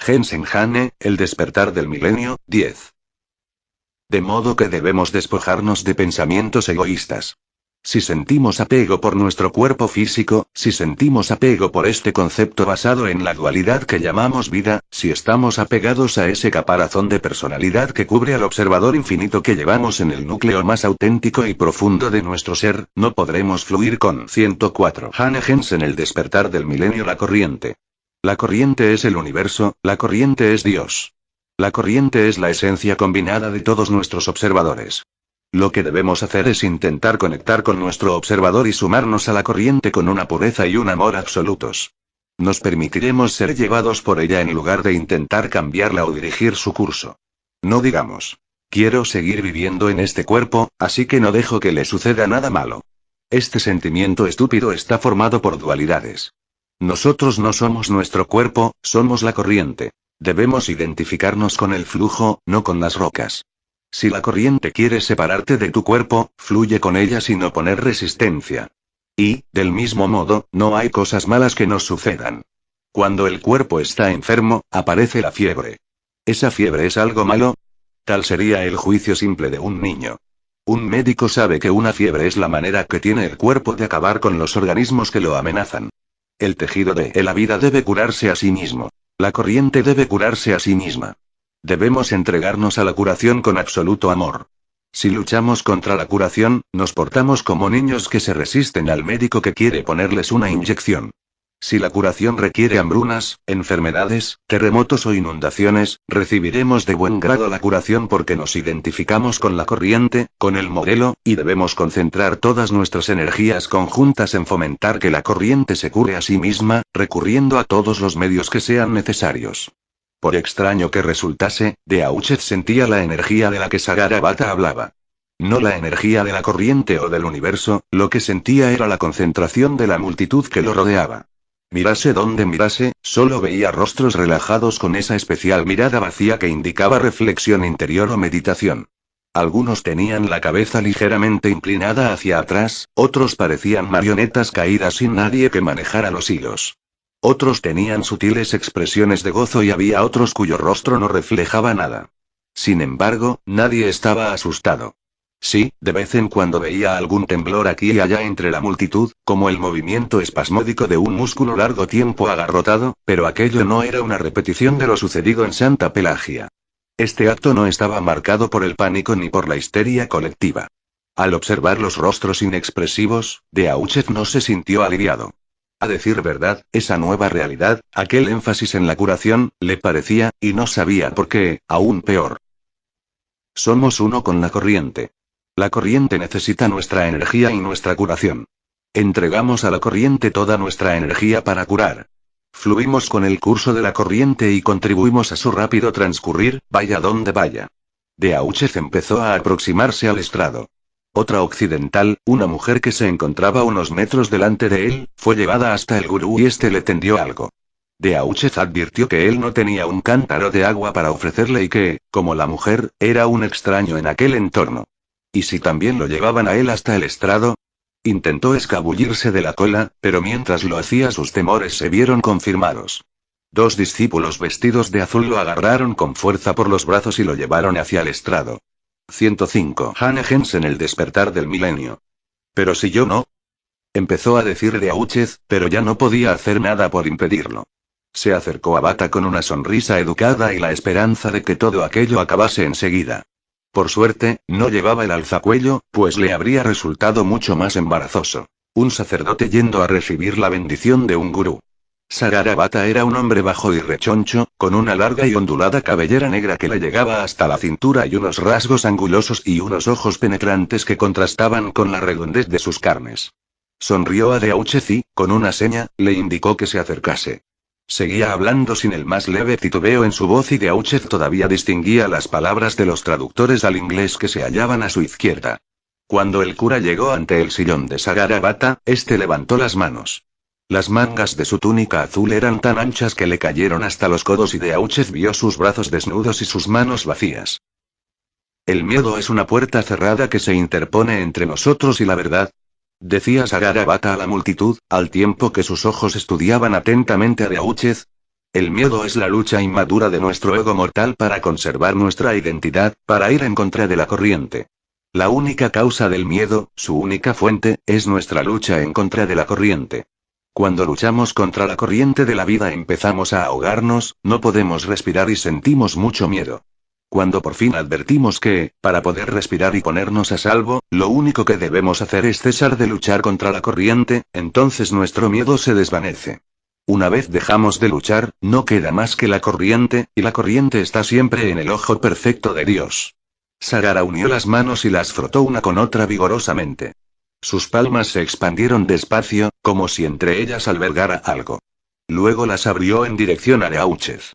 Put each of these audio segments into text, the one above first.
Gensen Hane, El despertar del milenio, 10. De modo que debemos despojarnos de pensamientos egoístas. Si sentimos apego por nuestro cuerpo físico, si sentimos apego por este concepto basado en la dualidad que llamamos vida, si estamos apegados a ese caparazón de personalidad que cubre al observador infinito que llevamos en el núcleo más auténtico y profundo de nuestro ser, no podremos fluir con 104. Hane Gensen El despertar del milenio. La corriente. La corriente es el universo, la corriente es Dios. La corriente es la esencia combinada de todos nuestros observadores. Lo que debemos hacer es intentar conectar con nuestro observador y sumarnos a la corriente con una pureza y un amor absolutos. Nos permitiremos ser llevados por ella en lugar de intentar cambiarla o dirigir su curso. No digamos, quiero seguir viviendo en este cuerpo, así que no dejo que le suceda nada malo. Este sentimiento estúpido está formado por dualidades. Nosotros no somos nuestro cuerpo, somos la corriente. Debemos identificarnos con el flujo, no con las rocas. Si la corriente quiere separarte de tu cuerpo, fluye con ella sin oponer resistencia. Y, del mismo modo, no hay cosas malas que nos sucedan. Cuando el cuerpo está enfermo, aparece la fiebre. ¿Esa fiebre es algo malo? Tal sería el juicio simple de un niño. Un médico sabe que una fiebre es la manera que tiene el cuerpo de acabar con los organismos que lo amenazan. El tejido de la vida debe curarse a sí mismo. La corriente debe curarse a sí misma. Debemos entregarnos a la curación con absoluto amor. Si luchamos contra la curación, nos portamos como niños que se resisten al médico que quiere ponerles una inyección. Si la curación requiere hambrunas, enfermedades, terremotos o inundaciones, recibiremos de buen grado la curación porque nos identificamos con la corriente, con el modelo, y debemos concentrar todas nuestras energías conjuntas en fomentar que la corriente se cure a sí misma, recurriendo a todos los medios que sean necesarios. Por extraño que resultase, Daocheth sentía la energía de la que Sagarabata hablaba. No la energía de la corriente o del universo, lo que sentía era la concentración de la multitud que lo rodeaba. Mirase donde mirase, solo veía rostros relajados con esa especial mirada vacía que indicaba reflexión interior o meditación. Algunos tenían la cabeza ligeramente inclinada hacia atrás, otros parecían marionetas caídas sin nadie que manejara los hilos. Otros tenían sutiles expresiones de gozo y había otros cuyo rostro no reflejaba nada. Sin embargo, nadie estaba asustado. Sí, de vez en cuando veía algún temblor aquí y allá entre la multitud, como el movimiento espasmódico de un músculo largo tiempo agarrotado, pero aquello no era una repetición de lo sucedido en Santa Pelagia. Este acto no estaba marcado por el pánico ni por la histeria colectiva. Al observar los rostros inexpresivos, Daocheth no se sintió aliviado. A decir verdad, esa nueva realidad, aquel énfasis en la curación, le parecía, y no sabía por qué, aún peor. Somos uno con la corriente. La corriente necesita nuestra energía y nuestra curación. Entregamos a la corriente toda nuestra energía para curar. Fluimos con el curso de la corriente y contribuimos a su rápido transcurrir, vaya donde vaya. Daocheth empezó a aproximarse al estrado. Otra occidental, una mujer que se encontraba unos metros delante de él, fue llevada hasta el gurú y este le tendió algo. Daocheth advirtió que él no tenía un cántaro de agua para ofrecerle y que, como la mujer, era un extraño en aquel entorno. ¿Y si también lo llevaban a él hasta el estrado? Intentó escabullirse de la cola, pero mientras lo hacía sus temores se vieron confirmados. Dos discípulos vestidos de azul lo agarraron con fuerza por los brazos y lo llevaron hacia el estrado. 105. Hane Gensen El despertar del milenio. Pero si yo no... Empezó a decir Daocheth, pero ya no podía hacer nada por impedirlo. Se acercó a Bata con una sonrisa educada y la esperanza de que todo aquello acabase enseguida. Por suerte, no llevaba el alzacuello, pues le habría resultado mucho más embarazoso. Un sacerdote yendo a recibir la bendición de un gurú. Sagarabata era un hombre bajo y rechoncho, con una larga y ondulada cabellera negra que le llegaba hasta la cintura y unos rasgos angulosos y unos ojos penetrantes que contrastaban con la redondez de sus carnes. Sonrió a Daocheth y, con una seña, le indicó que se acercase. Seguía hablando sin el más leve titubeo en su voz y Daocheth todavía distinguía las palabras de los traductores al inglés que se hallaban a su izquierda. Cuando el cura llegó ante el sillón de Sagarabata, este levantó las manos. Las mangas de su túnica azul eran tan anchas que le cayeron hasta los codos y Daocheth vio sus brazos desnudos y sus manos vacías. El miedo es una puerta cerrada que se interpone entre nosotros y la verdad, decía Sagarabata a la multitud, al tiempo que sus ojos estudiaban atentamente a Daocheth. El miedo es la lucha inmadura de nuestro ego mortal para conservar nuestra identidad, para ir en contra de la corriente. La única causa del miedo, su única fuente, es nuestra lucha en contra de la corriente. Cuando luchamos contra la corriente de la vida empezamos a ahogarnos, no podemos respirar y sentimos mucho miedo. Cuando por fin advertimos que, para poder respirar y ponernos a salvo, lo único que debemos hacer es cesar de luchar contra la corriente, entonces nuestro miedo se desvanece. Una vez dejamos de luchar, no queda más que la corriente, y la corriente está siempre en el ojo perfecto de Dios. Sagara unió las manos y las frotó una con otra vigorosamente. Sus palmas se expandieron despacio, como si entre ellas albergara algo. Luego las abrió en dirección a Leauchez.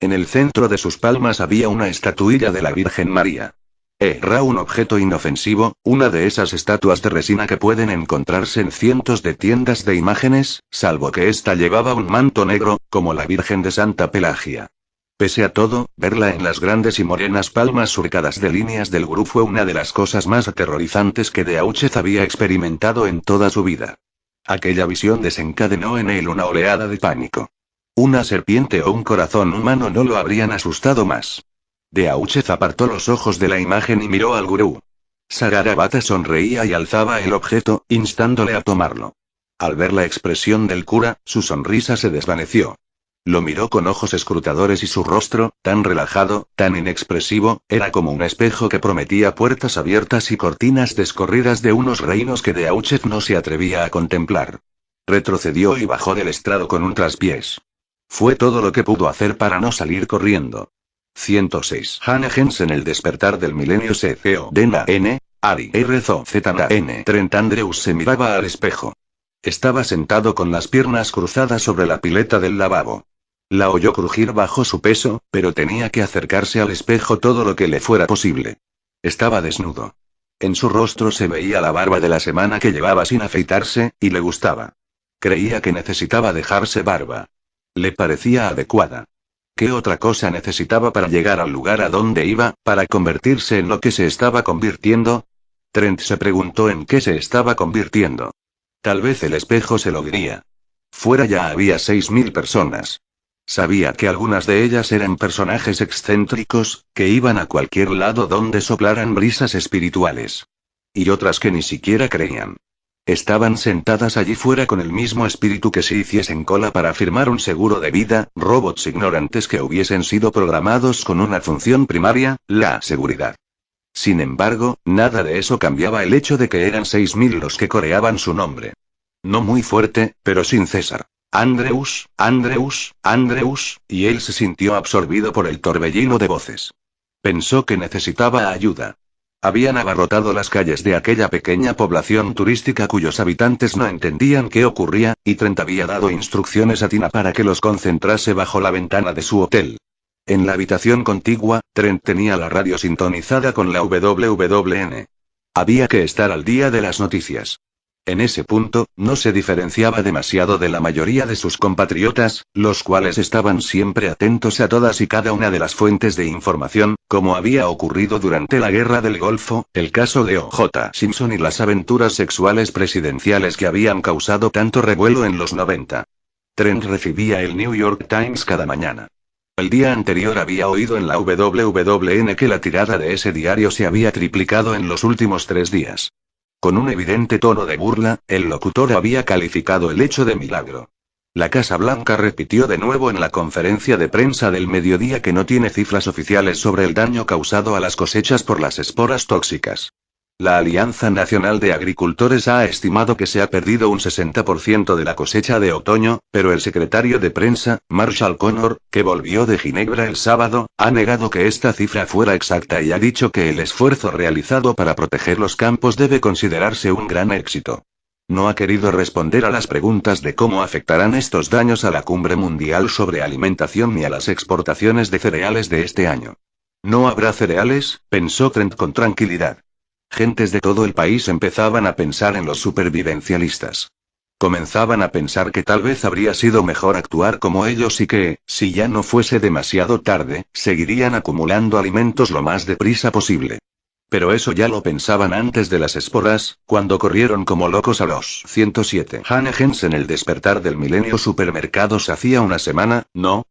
En el centro de sus palmas había una estatuilla de la Virgen María. Era un objeto inofensivo, una de esas estatuas de resina que pueden encontrarse en cientos de tiendas de imágenes, salvo que ésta llevaba un manto negro, como la Virgen de Santa Pelagia. Pese a todo, verla en las grandes y morenas palmas surcadas de líneas del gurú fue una de las cosas más aterrorizantes que Leauchez había experimentado en toda su vida. Aquella visión desencadenó en él una oleada de pánico. Una serpiente o un corazón humano no lo habrían asustado más. Leauchez apartó los ojos de la imagen y miró al gurú. Sagarabata sonreía y alzaba el objeto, instándole a tomarlo. Al ver la expresión del cura, su sonrisa se desvaneció. Lo miró con ojos escrutadores y su rostro, tan relajado, tan inexpresivo, era como un espejo que prometía puertas abiertas y cortinas descorridas de unos reinos que Leauchez no se atrevía a contemplar. Retrocedió y bajó del estrado con un traspiés. Fue todo lo que pudo hacer para no salir corriendo. 106. Hannah Jensen. El despertar del milenio. C.O. Dena N. Ari R.Z. N. Trent Andrews se miraba al espejo. Estaba sentado con las piernas cruzadas sobre la pileta del lavabo. La oyó crujir bajo su peso, pero tenía que acercarse al espejo todo lo que le fuera posible. Estaba desnudo. En su rostro se veía la barba de la semana que llevaba sin afeitarse, y le gustaba. Creía que necesitaba dejarse barba. Le parecía adecuada. ¿Qué otra cosa necesitaba para llegar al lugar a donde iba, para convertirse en lo que se estaba convirtiendo? Trent se preguntó en qué se estaba convirtiendo. Tal vez el espejo se lo diría. Fuera ya había 6.000 personas. Sabía que algunas de ellas eran personajes excéntricos, que iban a cualquier lado donde soplaran brisas espirituales. Y otras que ni siquiera creían. Estaban sentadas allí fuera con el mismo espíritu que si hiciesen cola para firmar un seguro de vida, robots ignorantes que hubiesen sido programados con una función primaria, la seguridad. Sin embargo, nada de eso cambiaba el hecho de que eran 6.000 los que coreaban su nombre. No muy fuerte, pero sin cesar. Andrews, Andrews, Andrews, y él se sintió absorbido por el torbellino de voces. Pensó que necesitaba ayuda. Habían abarrotado las calles de aquella pequeña población turística cuyos habitantes no entendían qué ocurría, y Trent había dado instrucciones a Tina para que los concentrase bajo la ventana de su hotel. En la habitación contigua, Trent tenía la radio sintonizada con la WWN. Había que estar al día de las noticias. En ese punto, no se diferenciaba demasiado de la mayoría de sus compatriotas, los cuales estaban siempre atentos a todas y cada una de las fuentes de información, como había ocurrido durante la Guerra del Golfo, el caso de O.J. Simpson y las aventuras sexuales presidenciales que habían causado tanto revuelo en los 90. Trent recibía el New York Times cada mañana. El día anterior había oído en la WWN que la tirada de ese diario se había triplicado en los últimos 3 días. Con un evidente tono de burla, el locutor había calificado el hecho de milagro. La Casa Blanca repitió de nuevo en la conferencia de prensa del mediodía que no tiene cifras oficiales sobre el daño causado a las cosechas por las esporas tóxicas. La Alianza Nacional de Agricultores ha estimado que se ha perdido un 60% de la cosecha de otoño, pero el secretario de prensa, Marshall Connor, que volvió de Ginebra el sábado, ha negado que esta cifra fuera exacta y ha dicho que el esfuerzo realizado para proteger los campos debe considerarse un gran éxito. No ha querido responder a las preguntas de cómo afectarán estos daños a la cumbre mundial sobre alimentación ni a las exportaciones de cereales de este año. No habrá cereales, pensó Trent con tranquilidad. Gentes de todo el país empezaban a pensar en los supervivencialistas. Comenzaban a pensar que tal vez habría sido mejor actuar como ellos y que, si ya no fuese demasiado tarde, seguirían acumulando alimentos lo más deprisa posible. Pero eso ya lo pensaban antes de las esporas, cuando corrieron como locos a los 107 Hannah Jensen. El despertar del milenio. Supermercados hacía una semana, ¿no?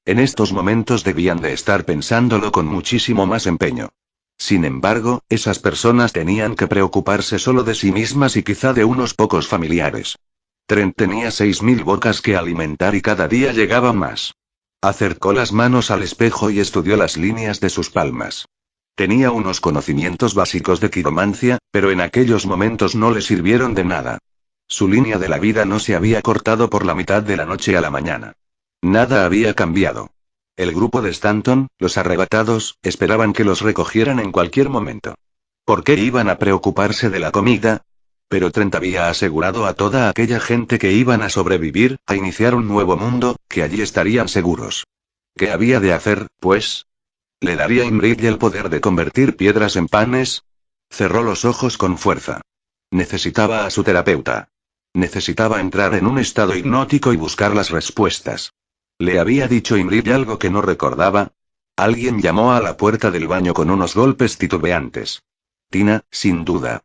En estos momentos debían de estar pensándolo con muchísimo más empeño. Sin embargo, esas personas tenían que preocuparse solo de sí mismas y quizá de unos pocos familiares. Trent tenía 6.000 bocas que alimentar y cada día llegaba más. Acercó las manos al espejo y estudió las líneas de sus palmas. Tenía unos conocimientos básicos de quiromancia, pero en aquellos momentos no le sirvieron de nada. Su línea de la vida no se había cortado por la mitad de la noche a la mañana. Nada había cambiado. El grupo de Stanton, los arrebatados, esperaban que los recogieran en cualquier momento. ¿Por qué iban a preocuparse de la comida? Pero Trent había asegurado a toda aquella gente que iban a sobrevivir, a iniciar un nuevo mundo, que allí estarían seguros. ¿Qué había de hacer, pues? ¿Le daría a Imric el poder de convertir piedras en panes? Cerró los ojos con fuerza. Necesitaba a su terapeuta. Necesitaba entrar en un estado hipnótico y buscar las respuestas. ¿Le había dicho Imric algo que no recordaba? Alguien llamó a la puerta del baño con unos golpes titubeantes. Tina, sin duda.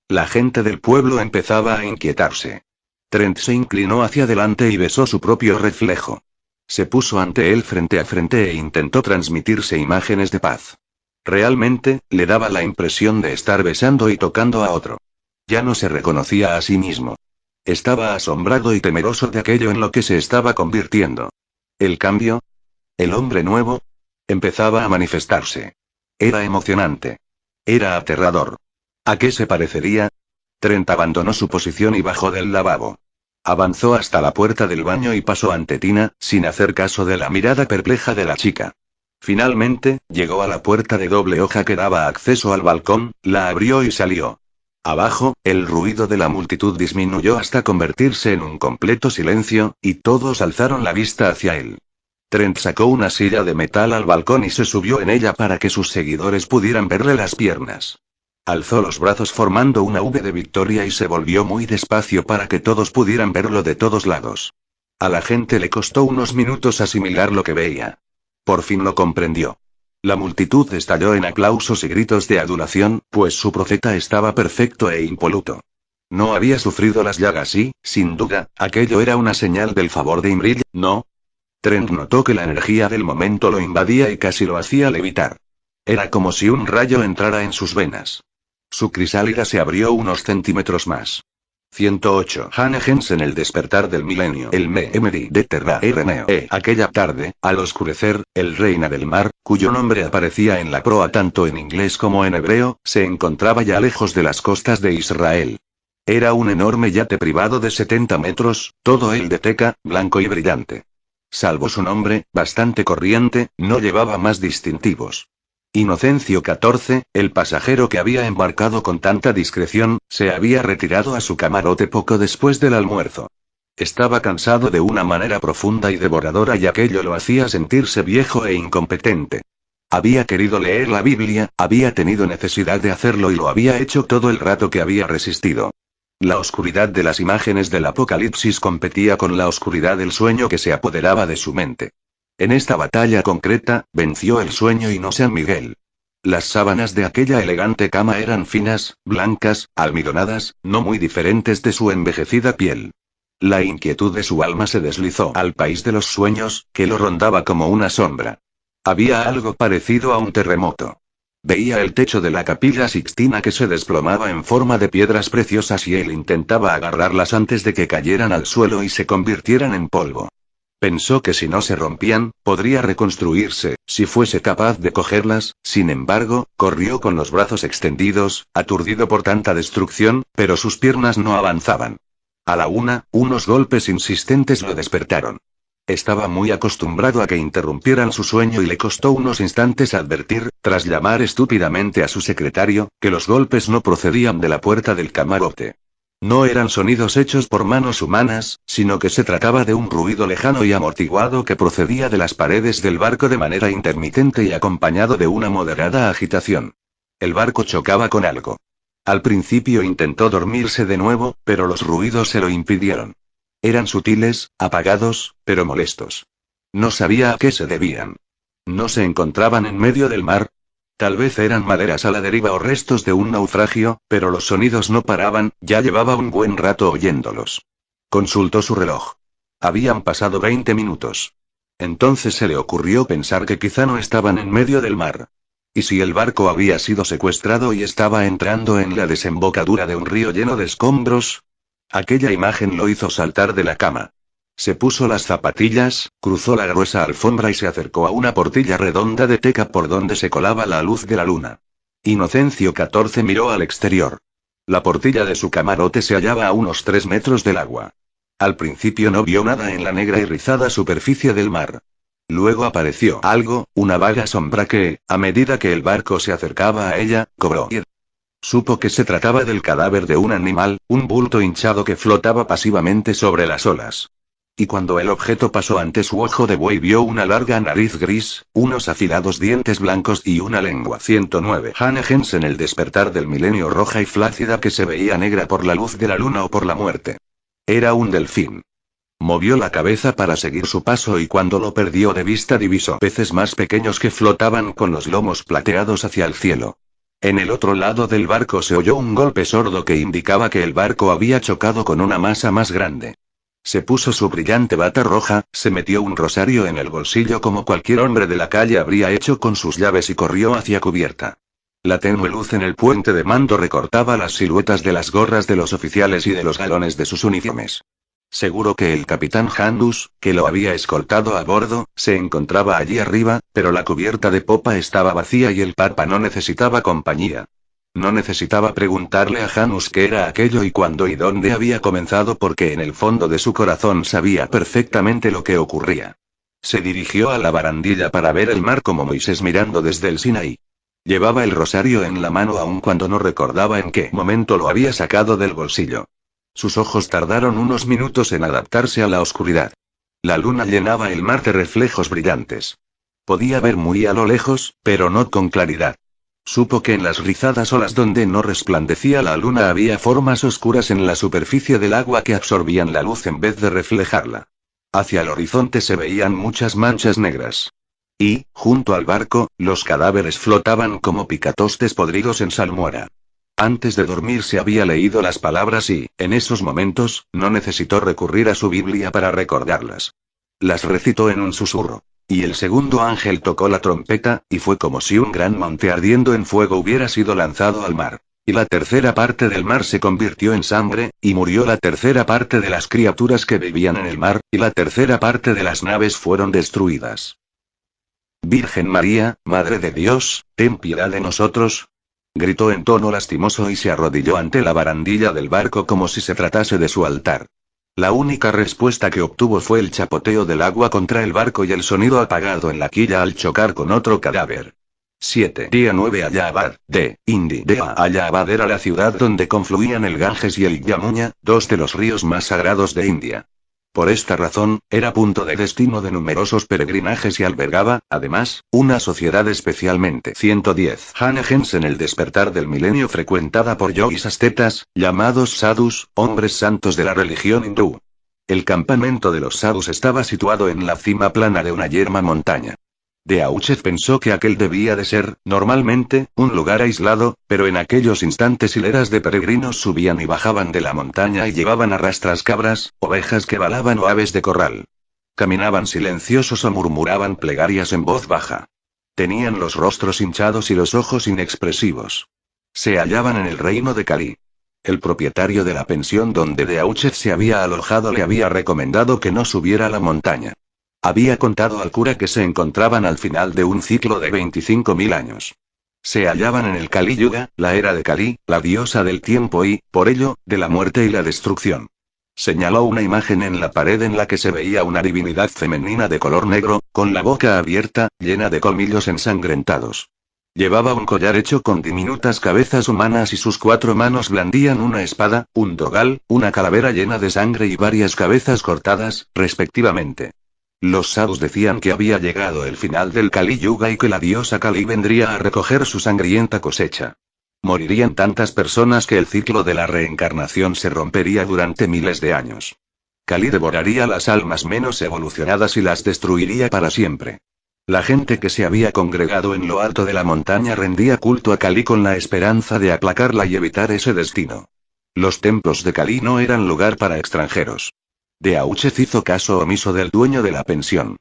La gente del pueblo empezaba a inquietarse. Trent se inclinó hacia adelante y besó su propio reflejo. Se puso ante él frente a frente e intentó transmitirse imágenes de paz. Realmente, le daba la impresión de estar besando y tocando a otro. Ya no se reconocía a sí mismo. Estaba asombrado y temeroso de aquello en lo que se estaba convirtiendo. ¿El cambio? ¿El hombre nuevo? Empezaba a manifestarse. Era emocionante. Era aterrador. ¿A qué se parecería? Trent abandonó su posición y bajó del lavabo. Avanzó hasta la puerta del baño y pasó ante Tina, sin hacer caso de la mirada perpleja de la chica. Finalmente, llegó a la puerta de doble hoja que daba acceso al balcón, la abrió y salió. Abajo, el ruido de la multitud disminuyó hasta convertirse en un completo silencio, y todos alzaron la vista hacia él. Trent sacó una silla de metal al balcón y se subió en ella para que sus seguidores pudieran verle las piernas. Alzó los brazos formando una V de victoria y se volvió muy despacio para que todos pudieran verlo de todos lados. A la gente le costó unos minutos asimilar lo que veía. Por fin lo comprendió. La multitud estalló en aplausos y gritos de adulación, pues su profeta estaba perfecto e impoluto. No había sufrido las llagas y, sin duda, aquello era una señal del favor de Imric, ¿no? Trent notó que la energía del momento lo invadía y casi lo hacía levitar. Era como si un rayo entrara en sus venas. Su crisálida se abrió unos centímetros más. 108. Hanegens en el despertar del milenio. El MMD de Terra RNE. Aquella tarde, al oscurecer, el Reina del Mar, cuyo nombre aparecía en la proa tanto en inglés como en hebreo, se encontraba ya lejos de las costas de Israel. Era un enorme yate privado de 70 metros, todo él de teca, blanco y brillante. Salvo su nombre, bastante corriente, no llevaba más distintivos. Inocencio XIV, el pasajero que había embarcado con tanta discreción, se había retirado a su camarote poco después del almuerzo. Estaba cansado de una manera profunda y devoradora y aquello lo hacía sentirse viejo e incompetente. Había querido leer la Biblia, había tenido necesidad de hacerlo y lo había hecho todo el rato que había resistido. La oscuridad de las imágenes del Apocalipsis competía con la oscuridad del sueño que se apoderaba de su mente. En esta batalla concreta, venció el sueño y no San Miguel. Las sábanas de aquella elegante cama eran finas, blancas, almidonadas, no muy diferentes de su envejecida piel. La inquietud de su alma se deslizó al país de los sueños, que lo rondaba como una sombra. Había algo parecido a un terremoto. Veía el techo de la Capilla Sixtina que se desplomaba en forma de piedras preciosas y él intentaba agarrarlas antes de que cayeran al suelo y se convirtieran en polvo. Pensó que si no se rompían, podría reconstruirse, si fuese capaz de cogerlas, sin embargo, corrió con los brazos extendidos, aturdido por tanta destrucción, pero sus piernas no avanzaban. A la una, unos golpes insistentes lo despertaron. Estaba muy acostumbrado a que interrumpieran su sueño y le costó unos instantes advertir, tras llamar estúpidamente a su secretario, que los golpes no procedían de la puerta del camarote. No eran sonidos hechos por manos humanas, sino que se trataba de un ruido lejano y amortiguado que procedía de las paredes del barco de manera intermitente y acompañado de una moderada agitación. El barco chocaba con algo. Al principio intentó dormirse de nuevo, pero los ruidos se lo impidieron. Eran sutiles, apagados, pero molestos. No sabía a qué se debían. ¿No se encontraban en medio del mar? Tal vez eran maderas a la deriva o restos de un naufragio, pero los sonidos no paraban, ya llevaba un buen rato oyéndolos. Consultó su reloj. Habían pasado 20 minutos. Entonces se le ocurrió pensar que quizá no estaban en medio del mar. ¿Y si el barco había sido secuestrado y estaba entrando en la desembocadura de un río lleno de escombros? Aquella imagen lo hizo saltar de la cama. Se puso las zapatillas, cruzó la gruesa alfombra y se acercó a una portilla redonda de teca por donde se colaba la luz de la luna. Inocencio XIV miró al exterior. La portilla de su camarote se hallaba a unos 3 metros del agua. Al principio no vio nada en la negra y rizada superficie del mar. Luego apareció algo, una vaga sombra que, a medida que el barco se acercaba a ella, cobró vida. Supo que se trataba del cadáver de un animal, un bulto hinchado que flotaba pasivamente sobre las olas. Y cuando el objeto pasó ante su ojo de buey vio una larga nariz gris, unos afilados dientes blancos y una lengua. 109. Hannah Jensen, el despertar del milenio, roja y flácida que se veía negra por la luz de la luna o por la muerte. Era un delfín. Movió la cabeza para seguir su paso y cuando lo perdió de vista divisó peces más pequeños que flotaban con los lomos plateados hacia el cielo. En el otro lado del barco se oyó un golpe sordo que indicaba que el barco había chocado con una masa más grande. Se puso su brillante bata roja, se metió un rosario en el bolsillo como cualquier hombre de la calle habría hecho con sus llaves y corrió hacia cubierta. La tenue luz en el puente de mando recortaba las siluetas de las gorras de los oficiales y de los galones de sus uniformes. Seguro que el capitán Handus, que lo había escoltado a bordo, se encontraba allí arriba, pero la cubierta de popa estaba vacía y el papa no necesitaba compañía. No necesitaba preguntarle a Handus qué era aquello y cuándo y dónde había comenzado porque en el fondo de su corazón sabía perfectamente lo que ocurría. Se dirigió a la barandilla para ver el mar como Moisés mirando desde el Sinaí. Llevaba el rosario en la mano aun cuando no recordaba en qué momento lo había sacado del bolsillo. Sus ojos tardaron unos minutos en adaptarse a la oscuridad. La luna llenaba el mar de reflejos brillantes. Podía ver muy a lo lejos, pero no con claridad. Supo que en las rizadas olas donde no resplandecía la luna había formas oscuras en la superficie del agua que absorbían la luz en vez de reflejarla. Hacia el horizonte se veían muchas manchas negras. Y, junto al barco, los cadáveres flotaban como picatostes podridos en salmuera. Antes de dormir se había leído las palabras y, en esos momentos, no necesitó recurrir a su Biblia para recordarlas. Las recitó en un susurro. Y el segundo ángel tocó la trompeta, y fue como si un gran monte ardiendo en fuego hubiera sido lanzado al mar. Y la tercera parte del mar se convirtió en sangre, y murió la tercera parte de las criaturas que vivían en el mar, y la tercera parte de las naves fueron destruidas. Virgen María, Madre de Dios, ten piedad de nosotros. Gritó en tono lastimoso y se arrodilló ante la barandilla del barco como si se tratase de su altar. La única respuesta que obtuvo fue el chapoteo del agua contra el barco y el sonido apagado en la quilla al chocar con otro cadáver. 7. Día 9. Allahabad, de India. Allahabad era la ciudad donde confluían el Ganges y el Yamuña, dos de los ríos más sagrados de India. Por esta razón, era punto de destino de numerosos peregrinajes y albergaba, además, una sociedad especialmente 110. Hannah Jensen, el despertar del milenio, frecuentada por yogis ascetas, llamados sadhus, hombres santos de la religión hindú. El campamento de los sadhus estaba situado en la cima plana de una yerma montaña. Beauchet pensó que aquel debía de ser, normalmente, un lugar aislado, pero en aquellos instantes hileras de peregrinos subían y bajaban de la montaña y llevaban a rastras cabras, ovejas que balaban o aves de corral. Caminaban silenciosos o murmuraban plegarias en voz baja. Tenían los rostros hinchados y los ojos inexpresivos. Se hallaban en el reino de Cali. El propietario de la pensión donde Beauchet se había alojado le había recomendado que no subiera a la montaña. Había contado al cura que se encontraban al final de un ciclo de 25.000 años. Se hallaban en el Kali Yuga, la era de Kali, la diosa del tiempo y, por ello, de la muerte y la destrucción. Señaló una imagen en la pared en la que se veía una divinidad femenina de color negro, con la boca abierta, llena de colmillos ensangrentados. Llevaba un collar hecho con diminutas cabezas humanas y sus 4 manos blandían una espada, un dogal, una calavera llena de sangre y varias cabezas cortadas, respectivamente. Los sadhus decían que había llegado el final del Kali Yuga y que la diosa Kali vendría a recoger su sangrienta cosecha. Morirían tantas personas que el ciclo de la reencarnación se rompería durante miles de años. Kali devoraría las almas menos evolucionadas y las destruiría para siempre. La gente que se había congregado en lo alto de la montaña rendía culto a Kali con la esperanza de aplacarla y evitar ese destino. Los templos de Kali no eran lugar para extranjeros. Beauchet hizo caso omiso del dueño de la pensión.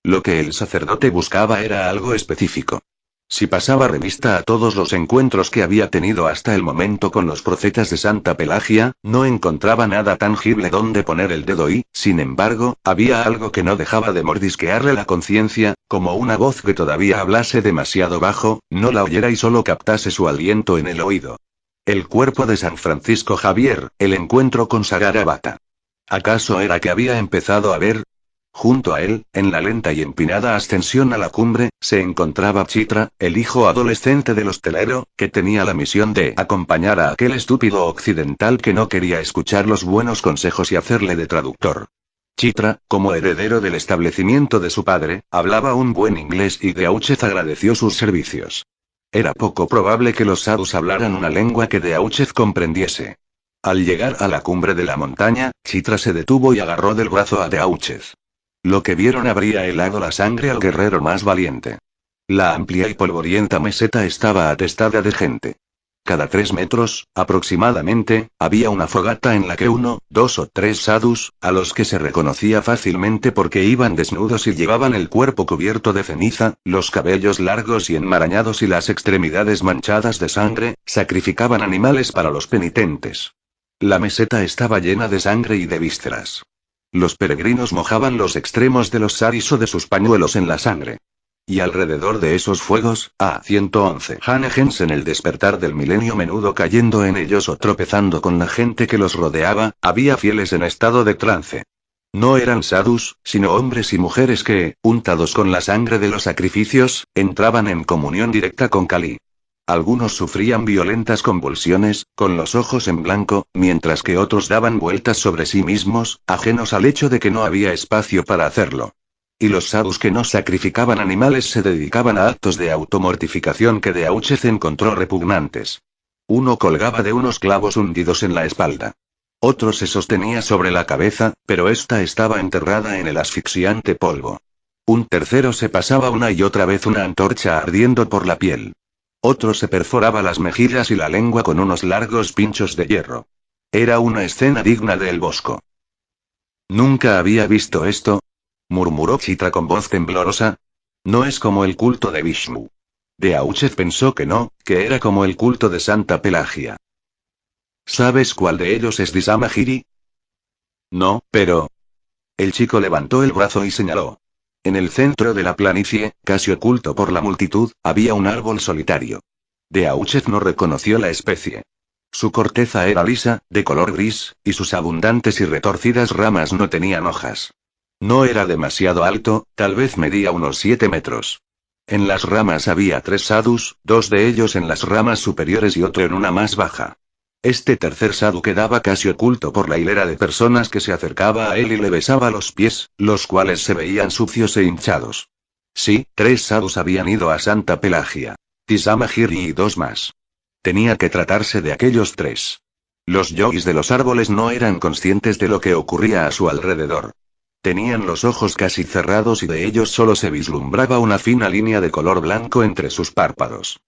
Lo que el sacerdote buscaba era algo específico. Si pasaba revista a todos los encuentros que había tenido hasta el momento con los profetas de Santa Pelagia, no encontraba nada tangible donde poner el dedo y, sin embargo, había algo que no dejaba de mordisquearle la conciencia, como una voz que todavía hablase demasiado bajo, no la oyera y solo captase su aliento en el oído. El cuerpo de San Francisco Javier, el encuentro con Sagarabata. ¿Acaso era que había empezado a ver? Junto a él, en la lenta y empinada ascensión a la cumbre, se encontraba Chitra, el hijo adolescente del hostelero, que tenía la misión de acompañar a aquel estúpido occidental que no quería escuchar los buenos consejos y hacerle de traductor. Chitra, como heredero del establecimiento de su padre, hablaba un buen inglés y Deauchez agradeció sus servicios. Era poco probable que los sadhus hablaran una lengua que Deauchez comprendiese. Al llegar a la cumbre de la montaña, Chitra se detuvo y agarró del brazo a Deauchez. Lo que vieron habría helado la sangre al guerrero más valiente. La amplia y polvorienta meseta estaba atestada de gente. Cada 3 metros, aproximadamente, había una fogata en la que 1, 2 o 3 sadhus, a los que se reconocía fácilmente porque iban desnudos y llevaban el cuerpo cubierto de ceniza, los cabellos largos y enmarañados y las extremidades manchadas de sangre, sacrificaban animales para los penitentes. La meseta estaba llena de sangre y de vísceras. Los peregrinos mojaban los extremos de los saris o de sus pañuelos en la sangre. Y alrededor de esos fuegos, a 111 Hanegens en el despertar del milenio, menudo cayendo en ellos o tropezando con la gente que los rodeaba, había fieles en estado de trance. No eran sadhus, sino hombres y mujeres que, untados con la sangre de los sacrificios, entraban en comunión directa con Kali. Algunos sufrían violentas convulsiones, con los ojos en blanco, mientras que otros daban vueltas sobre sí mismos, ajenos al hecho de que no había espacio para hacerlo. Y los sadhus que no sacrificaban animales se dedicaban a actos de automortificación que Deauchez encontró repugnantes. Uno colgaba de unos clavos hundidos en la espalda. Otro se sostenía sobre la cabeza, pero ésta estaba enterrada en el asfixiante polvo. Un tercero se pasaba una y otra vez una antorcha ardiendo por la piel. Otro se perforaba las mejillas y la lengua con unos largos pinchos de hierro. Era una escena digna de El Bosco. Nunca había visto esto, murmuró Chitra con voz temblorosa. No es como el culto de Vishnu. Deauchez pensó que no, que era como el culto de Santa Pelagia. ¿Sabes cuál de ellos es Disamagiri? No, pero... El chico levantó el brazo y señaló. En el centro de la planicie, casi oculto por la multitud, había un árbol solitario. Deauchez no reconoció la especie. Su corteza era lisa, de color gris, y sus abundantes y retorcidas ramas no tenían hojas. No era demasiado alto, tal vez medía unos 7 metros. En las ramas había 3 sadhus, 2 de ellos en las ramas superiores y otro en una más baja. Este tercer sadhu quedaba casi oculto por la hilera de personas que se acercaba a él y le besaba los pies, los cuales se veían sucios e hinchados. Sí, 3 sadhus habían ido a Santa Pelagia. Tisamagiri y 2 más. Tenía que tratarse de aquellos 3. Los yogis de los árboles no eran conscientes de lo que ocurría a su alrededor. Tenían los ojos casi cerrados y de ellos solo se vislumbraba una fina línea de color blanco entre sus párpados.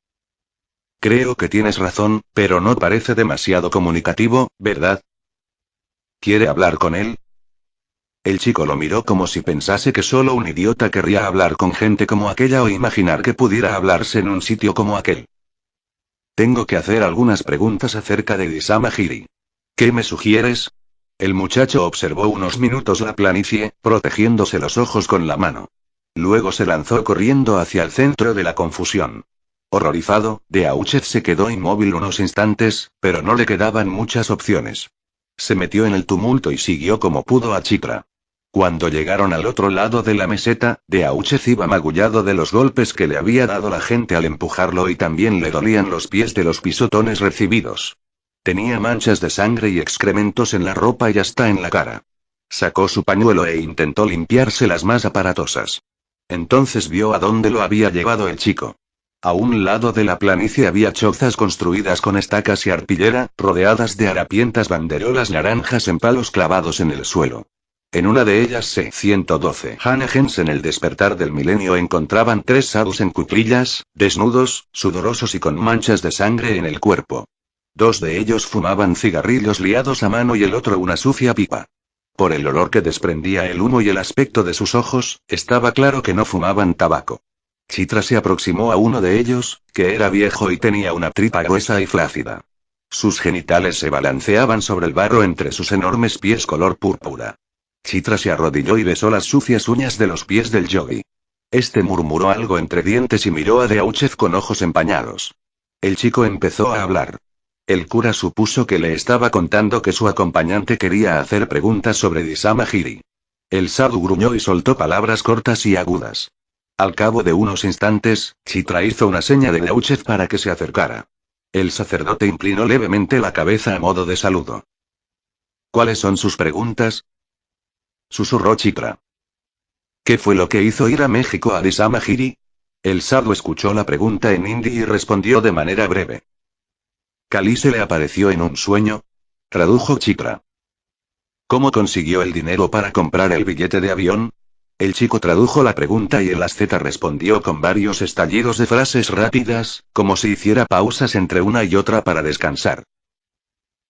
Creo que tienes razón, pero no parece demasiado comunicativo, ¿verdad? ¿Quiere hablar con él? El chico lo miró como si pensase que solo un idiota querría hablar con gente como aquella o imaginar que pudiera hablarse en un sitio como aquel. Tengo que hacer algunas preguntas acerca de Disamagiri. ¿Qué me sugieres? El muchacho observó unos minutos la planicie, protegiéndose los ojos con la mano. Luego se lanzó corriendo hacia el centro de la confusión. Horrorizado, Deauchez se quedó inmóvil unos instantes, pero no le quedaban muchas opciones. Se metió en el tumulto y siguió como pudo a Chitra. Cuando llegaron al otro lado de la meseta, Deauchez iba magullado de los golpes que le había dado la gente al empujarlo y también le dolían los pies de los pisotones recibidos. Tenía manchas de sangre y excrementos en la ropa y hasta en la cara. Sacó su pañuelo e intentó limpiarse las más aparatosas. Entonces vio a dónde lo había llevado el chico. A un lado de la planicie había chozas construidas con estacas y arpillera, rodeadas de harapientas banderolas naranjas en palos clavados en el suelo. En una de ellas C-112 Hanegens en el despertar del milenio encontraban 3 sadhus en cuclillas, desnudos, sudorosos y con manchas de sangre en el cuerpo. 2 de ellos fumaban cigarrillos liados a mano y el otro una sucia pipa. Por el olor que desprendía el humo y el aspecto de sus ojos, estaba claro que no fumaban tabaco. Chitra se aproximó a uno de ellos, que era viejo y tenía una tripa gruesa y flácida. Sus genitales se balanceaban sobre el barro entre sus enormes pies color púrpura. Chitra se arrodilló y besó las sucias uñas de los pies del yogi. Este murmuró algo entre dientes y miró a Deauchev con ojos empañados. El chico empezó a hablar. El cura supuso que le estaba contando que su acompañante quería hacer preguntas sobre Disamagiri. El sadhu gruñó y soltó palabras cortas y agudas. Al cabo de unos instantes, Chitra hizo una seña de Deauchev para que se acercara. El sacerdote inclinó levemente la cabeza a modo de saludo. ¿Cuáles son sus preguntas?, susurró Chitra. ¿Qué fue lo que hizo ir a México a Disamagiri? El sadhu escuchó la pregunta en hindi y respondió de manera breve. Kali se le apareció en un sueño, tradujo Chitra. ¿Cómo consiguió el dinero para comprar el billete de avión? El chico tradujo la pregunta y el asceta respondió con varios estallidos de frases rápidas, como si hiciera pausas entre una y otra para descansar.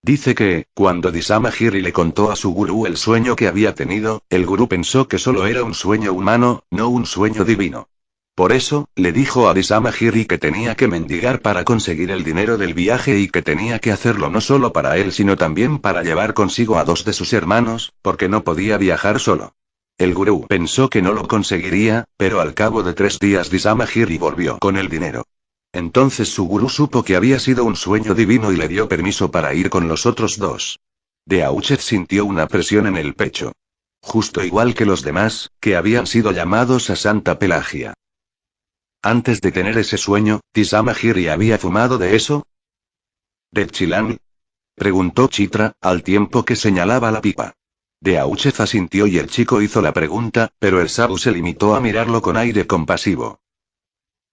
Dice que, cuando Disamagiri le contó a su gurú el sueño que había tenido, el gurú pensó que solo era un sueño humano, no un sueño divino. Por eso, le dijo a Disamagiri que tenía que mendigar para conseguir el dinero del viaje y que tenía que hacerlo no solo para él sino también para llevar consigo a 2 de sus hermanos, porque no podía viajar solo. El gurú pensó que no lo conseguiría, pero al cabo de 3 días Disamagiri volvió con el dinero. Entonces su gurú supo que había sido un sueño divino y le dio permiso para ir con los otros 2. Deauchev sintió una presión en el pecho. Justo igual que los demás, que habían sido llamados a Santa Pelagia. Antes de tener ese sueño, ¿Disamagiri había fumado de eso? ¿De chilang?, preguntó Chitra, al tiempo que señalaba la pipa. Deauchev asintió y el chico hizo la pregunta, pero el sadhu se limitó a mirarlo con aire compasivo.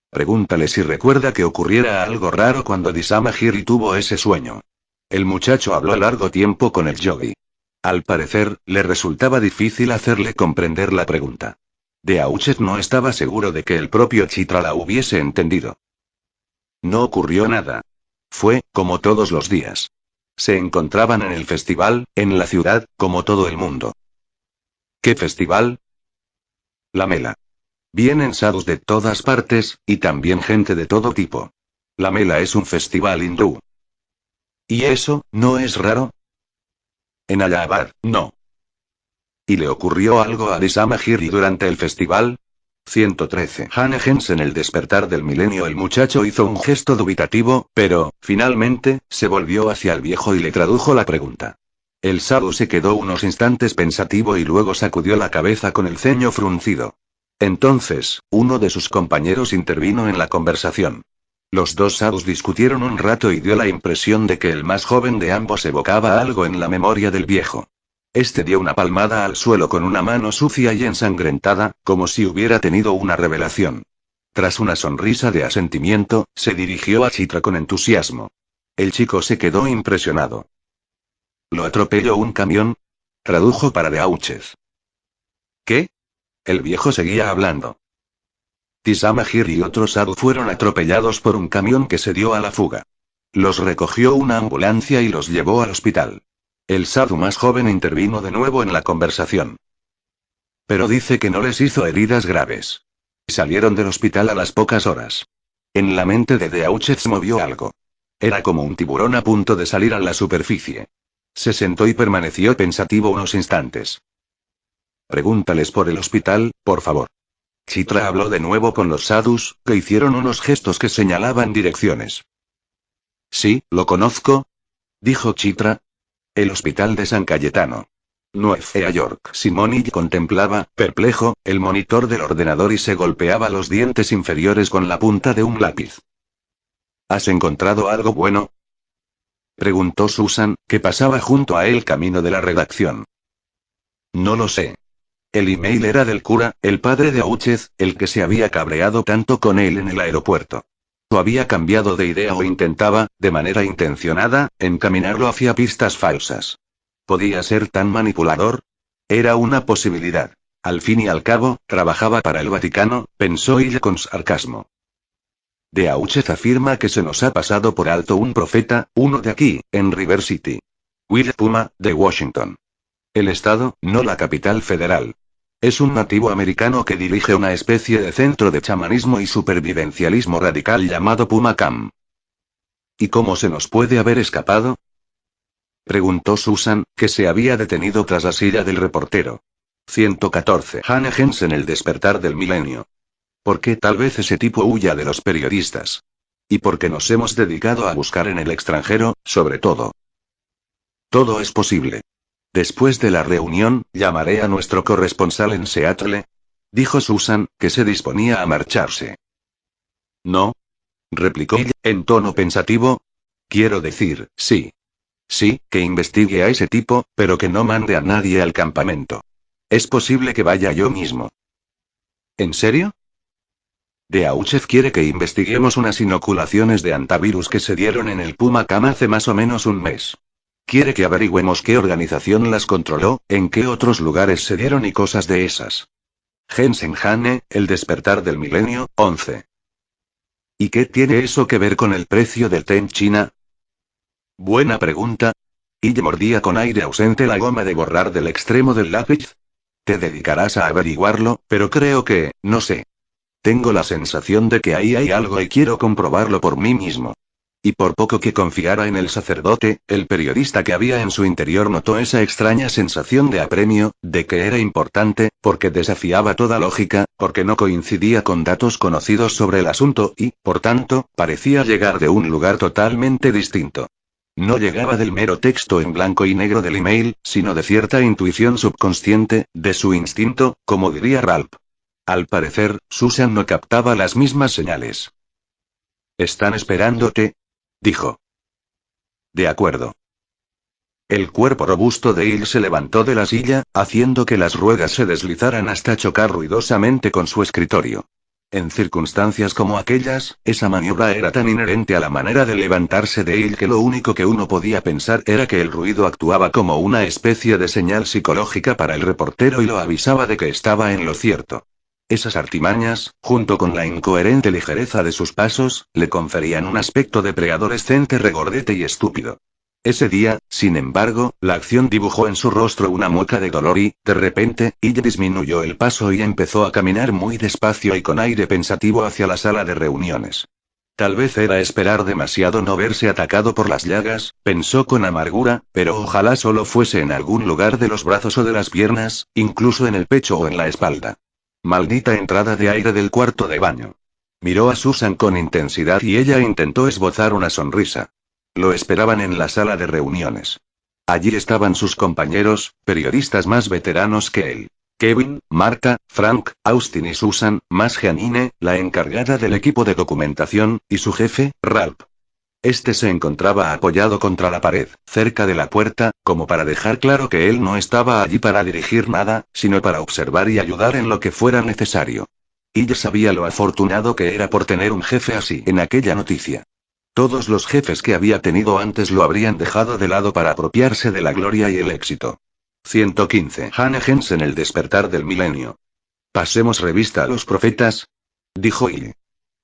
Pregúntale si recuerda que ocurriera algo raro cuando Disamagiri tuvo ese sueño. El muchacho habló largo tiempo con el yogi. Al parecer, le resultaba difícil hacerle comprender la pregunta. Deauchev no estaba seguro de que el propio Chitra la hubiese entendido. No ocurrió nada. Fue, como todos los días. Se encontraban en el festival, en la ciudad, como todo el mundo. ¿Qué festival? La Mela. Vienen sadhus de todas partes, y también gente de todo tipo. La Mela es un festival hindú. ¿Y eso, no es raro? En Allahabad, no. ¿Y le ocurrió algo a Disamagiri durante el festival? 113. Hane Gens en el despertar del milenio. El muchacho hizo un gesto dubitativo, pero, finalmente, se volvió hacia el viejo y le tradujo la pregunta. El sadhu se quedó unos instantes pensativo y luego sacudió la cabeza con el ceño fruncido. Entonces, uno de sus compañeros intervino en la conversación. Los 2 sadhus discutieron un rato y dio la impresión de que el más joven de ambos evocaba algo en la memoria del viejo. Este dio una palmada al suelo con una mano sucia y ensangrentada, como si hubiera tenido una revelación. Tras una sonrisa de asentimiento, se dirigió a Chitra con entusiasmo. El chico se quedó impresionado. ¿Lo atropelló un camión? Tradujo para Deauchev. ¿Qué? El viejo seguía hablando. Disamagiri y otros sadhu fueron atropellados por un camión que se dio a la fuga. Los recogió una ambulancia y los llevó al hospital. El sadhu más joven intervino de nuevo en la conversación. Pero dice que no les hizo heridas graves. Salieron del hospital a las pocas horas. En la mente de Deauchev se movió algo. Era como un tiburón a punto de salir a la superficie. Se sentó y permaneció pensativo unos instantes. Pregúntales por el hospital, por favor. Chitra habló de nuevo con los sadhus, que hicieron unos gestos que señalaban direcciones. Sí, lo conozco, dijo Chitra. El hospital de San Cayetano. Nueva York. Simoni contemplaba, perplejo, el monitor del ordenador y se golpeaba los dientes inferiores con la punta de un lápiz. ¿Has encontrado algo bueno?, preguntó Susan, que pasaba junto a él camino de la redacción. No lo sé. El email era del cura, el padre de Deauchev, el que se había cabreado tanto con él en el aeropuerto. O había cambiado de idea o intentaba, de manera intencionada, encaminarlo hacia pistas falsas. ¿Podía ser tan manipulador? Era una posibilidad. Al fin y al cabo, trabajaba para el Vaticano, pensó ella con sarcasmo. Deauchev afirma que se nos ha pasado por alto un profeta, uno de aquí, en River City. Will Puma, de Washington. El estado, no la capital federal. Es un nativo americano que dirige una especie de centro de chamanismo y supervivencialismo radical llamado Puma Camp. ¿Y cómo se nos puede haber escapado? Preguntó Susan, que se había detenido tras la silla del reportero. 114. Hannah Jensen, el despertar del milenio. ¿Por qué tal vez ese tipo huya de los periodistas? Y porque nos hemos dedicado a buscar en el extranjero, sobre todo. Todo es posible. Después de la reunión, llamaré a nuestro corresponsal en Seattle, dijo Susan, que se disponía a marcharse. No, replicó ella, en tono pensativo. Quiero decir, sí. Sí, que investigue a ese tipo, pero que no mande a nadie al campamento. Es posible que vaya yo mismo. ¿En serio? Deauchev quiere que investiguemos unas inoculaciones de antivirus que se dieron en el Puma Camp hace más o menos un mes. Quiere que averigüemos qué organización las controló, en qué otros lugares se dieron y cosas de esas. Jensen Hane, el despertar del milenio, 11. ¿Y qué tiene eso que ver con el precio del té en China? Buena pregunta. Ille mordía con aire ausente la goma de borrar del extremo del lápiz. Te dedicarás a averiguarlo, pero creo que, no sé. Tengo la sensación de que ahí hay algo y quiero comprobarlo por mí mismo. Y por poco que confiara en el sacerdote, el periodista que había en su interior notó esa extraña sensación de apremio, de que era importante, porque desafiaba toda lógica, porque no coincidía con datos conocidos sobre el asunto y, por tanto, parecía llegar de un lugar totalmente distinto. No llegaba del mero texto en blanco y negro del email, sino de cierta intuición subconsciente, de su instinto, como diría Ralph. Al parecer, Susan no captaba las mismas señales. «Están esperándote», dijo. «De acuerdo». El cuerpo robusto de Hill se levantó de la silla, haciendo que las ruedas se deslizaran hasta chocar ruidosamente con su escritorio. En circunstancias como aquellas, esa maniobra era tan inherente a la manera de levantarse de Hill que lo único que uno podía pensar era que el ruido actuaba como una especie de señal psicológica para el reportero y lo avisaba de que estaba en lo cierto. Esas artimañas, junto con la incoherente ligereza de sus pasos, le conferían un aspecto de preadolescente regordete y estúpido. Ese día, sin embargo, la acción dibujó en su rostro una mueca de dolor y, de repente, ella disminuyó el paso y empezó a caminar muy despacio y con aire pensativo hacia la sala de reuniones. Tal vez era esperar demasiado no verse atacado por las llagas, pensó con amargura, pero ojalá solo fuese en algún lugar de los brazos o de las piernas, incluso en el pecho o en la espalda. Maldita entrada de aire del cuarto de baño. Miró a Susan con intensidad y ella intentó esbozar una sonrisa. Lo esperaban en la sala de reuniones. Allí estaban sus compañeros, periodistas más veteranos que él. Kevin, Marta, Frank, Austin y Susan, más Janine, la encargada del equipo de documentación, y su jefe, Ralph. Este se encontraba apoyado contra la pared, cerca de la puerta, como para dejar claro que él no estaba allí para dirigir nada, sino para observar y ayudar en lo que fuera necesario. Ella sabía lo afortunado que era por tener un jefe así en aquella noticia. Todos los jefes que había tenido antes lo habrían dejado de lado para apropiarse de la gloria y el éxito. 115. Hannah Jensen, el despertar del milenio. Pasemos revista a los profetas, dijo Illy.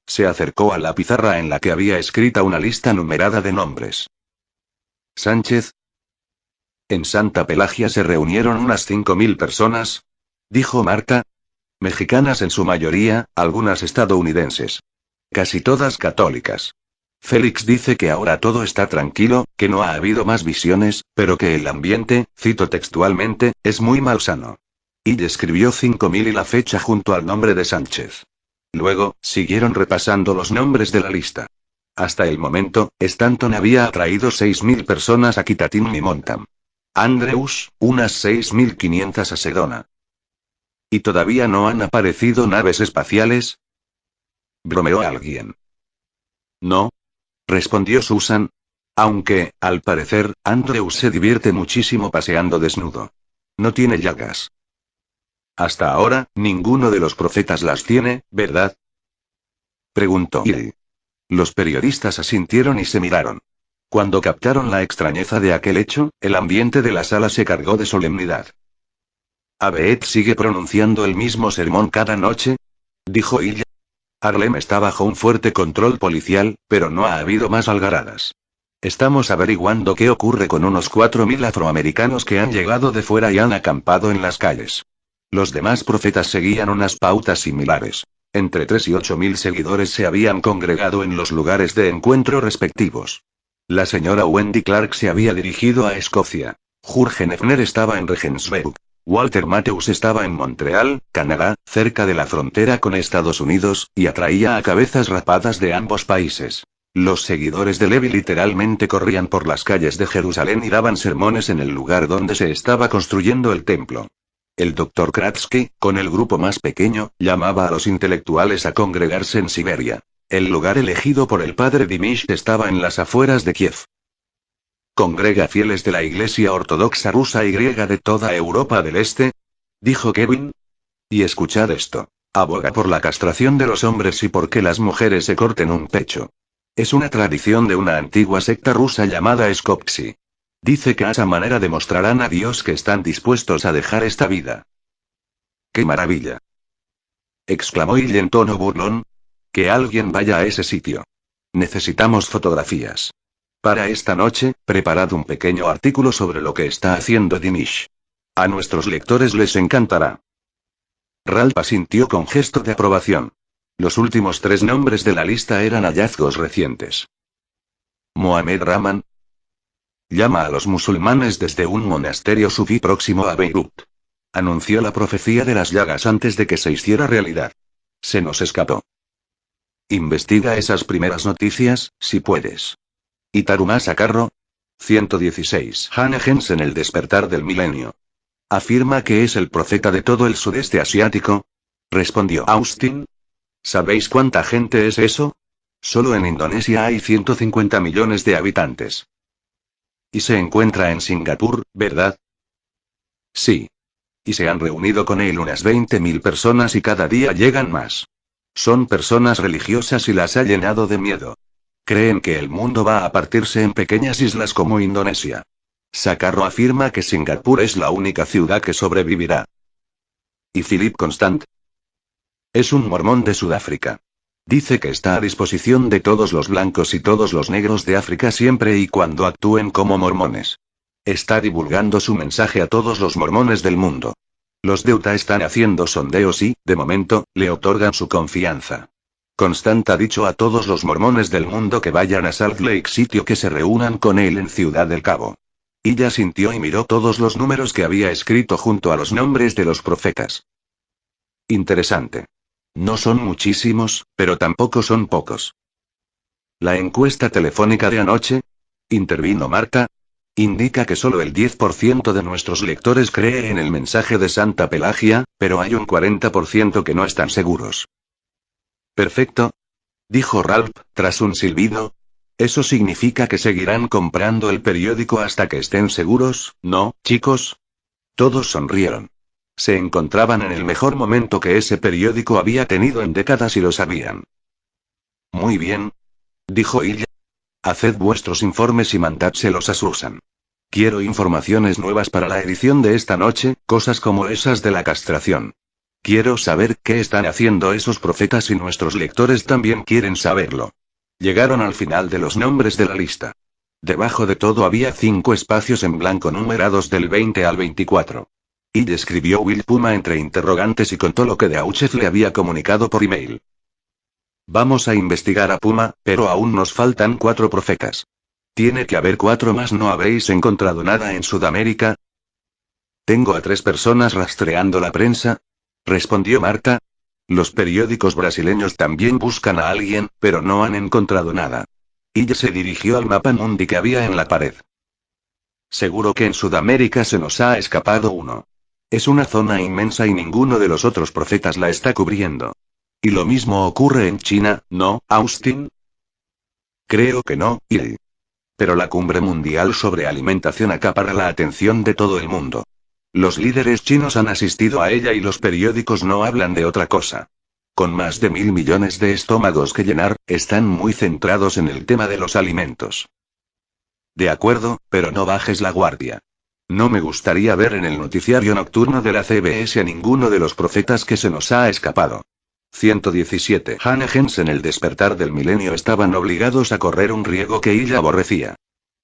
Se acercó a la pizarra en la que había escrita una lista numerada de nombres. Sánchez. En Santa Pelagia se reunieron unas 5.000 personas, dijo Marta. Mexicanas en su mayoría, algunas estadounidenses. Casi todas católicas. Félix dice que ahora todo está tranquilo, que no ha habido más visiones, pero que el ambiente, cito textualmente, es muy malsano. Y escribió 5.000 y la fecha junto al nombre de Sánchez. Luego, siguieron repasando los nombres de la lista. Hasta el momento, Stanton había atraído 6.000 personas a Kittatinny Mountain. Andrews, unas 6.500 a Sedona. ¿Y todavía no han aparecido naves espaciales? ¿Bromeó alguien? No, respondió Susan. Aunque, al parecer, Andrews se divierte muchísimo paseando desnudo. No tiene llagas. Hasta ahora, ninguno de los profetas las tiene, ¿verdad? Preguntó Illy. Los periodistas asintieron y se miraron. Cuando captaron la extrañeza de aquel hecho, el ambiente de la sala se cargó de solemnidad. ¿Abeet sigue pronunciando el mismo sermón cada noche?, dijo Illy. Harlem está bajo un fuerte control policial, pero no ha habido más algaradas. Estamos averiguando qué ocurre con unos 4.000 afroamericanos que han llegado de fuera y han acampado en las calles. Los demás profetas seguían unas pautas similares. Entre 3 y 8.000 seguidores se habían congregado en los lugares de encuentro respectivos. La señora Wendy Clark se había dirigido a Escocia. Jürgen Hefner estaba en Regensburg. Walter Matthäus estaba en Montreal, Canadá, cerca de la frontera con Estados Unidos, y atraía a cabezas rapadas de ambos países. Los seguidores de Levi literalmente corrían por las calles de Jerusalén y daban sermones en el lugar donde se estaba construyendo el templo. El Dr. Kratsky, con el grupo más pequeño, llamaba a los intelectuales a congregarse en Siberia. El lugar elegido por el padre Dimish estaba en las afueras de Kiev. ¿Congrega fieles de la Iglesia Ortodoxa rusa y griega de toda Europa del Este? Dijo Kevin. Y escuchad esto. Aboga por la castración de los hombres y por que las mujeres se corten un pecho. Es una tradición de una antigua secta rusa llamada Skopsi. Dice que a esa manera demostrarán a Dios que están dispuestos a dejar esta vida. ¡Qué maravilla! Exclamó Hill en tono burlón. Que alguien vaya a ese sitio. Necesitamos fotografías. Para esta noche, preparad un pequeño artículo sobre lo que está haciendo Dimish. A nuestros lectores les encantará. Ralph asintió con gesto de aprobación. Los últimos 3 nombres de la lista eran hallazgos recientes. Mohamed Rahman llama a los musulmanes desde un monasterio sufí próximo a Beirut. Anunció la profecía de las llagas antes de que se hiciera realidad. Se nos escapó. Investiga esas primeras noticias, si puedes. ¿Y Taruma Sakarro? 116. Hannah Jensen El despertar del milenio. ¿Afirma que es el profeta de todo el sudeste asiático? Respondió Austin. ¿Sabéis cuánta gente es eso? Solo en Indonesia hay 150 millones de habitantes. Y se encuentra en Singapur, ¿verdad? Sí. Y se han reunido con él unas 20.000 personas y cada día llegan más. Son personas religiosas y las ha llenado de miedo. Creen que el mundo va a partirse en pequeñas islas como Indonesia. Sakarro afirma que Singapur es la única ciudad que sobrevivirá. ¿Y Philip Constant? Es un mormón de Sudáfrica. Dice que está a disposición de todos los blancos y todos los negros de África siempre y cuando actúen como mormones. Está divulgando su mensaje a todos los mormones del mundo. Los de Utah están haciendo sondeos y, de momento, le otorgan su confianza. Constant ha dicho a todos los mormones del mundo que vayan a Salt Lake City o que se reúnan con él en Ciudad del Cabo. Ella sintió y miró todos los números que había escrito junto a los nombres de los profetas. Interesante. No son muchísimos, pero tampoco son pocos. La encuesta telefónica de anoche, intervino Marta, indica que solo el 10% de nuestros lectores cree en el mensaje de Santa Pelagia, pero hay un 40% que no están seguros. Perfecto, dijo Ralph, tras un silbido. Eso significa que seguirán comprando el periódico hasta que estén seguros, ¿no, chicos? Todos sonrieron. Se encontraban en el mejor momento que ese periódico había tenido en décadas y lo sabían. Muy bien, dijo ella. Haced vuestros informes y mandádselos a Susan. Quiero informaciones nuevas para la edición de esta noche, cosas como esas de la castración. Quiero saber qué están haciendo esos profetas y nuestros lectores también quieren saberlo. Llegaron al final de los nombres de la lista. Debajo de todo había 5 espacios en blanco numerados del 20 al 24. Y escribió Will Puma entre interrogantes y contó lo que Deutsche le había comunicado por email. Vamos a investigar a Puma, pero aún nos faltan 4 profetas. Tiene que haber 4 más. ¿No habréis encontrado nada en Sudamérica? Tengo a 3 personas rastreando la prensa, respondió Marta. Los periódicos brasileños también buscan a alguien, pero no han encontrado nada. Ella se dirigió al mapa mundi que había en la pared. Seguro que en Sudamérica se nos ha escapado uno. Es una zona inmensa y ninguno de los otros profetas la está cubriendo. Y lo mismo ocurre en China, ¿no, Austin? Creo que no, Hill. Pero la cumbre mundial sobre alimentación acapara la atención de todo el mundo. Los líderes chinos han asistido a ella y los periódicos no hablan de otra cosa. Con más de 1.000 millones de estómagos que llenar, están muy centrados en el tema de los alimentos. De acuerdo, pero no bajes la guardia. No me gustaría ver en el noticiario nocturno de la CBS a ninguno de los profetas que se nos ha escapado. 117. Hannah Jensen El despertar del milenio estaban obligados a correr un riesgo que ella aborrecía.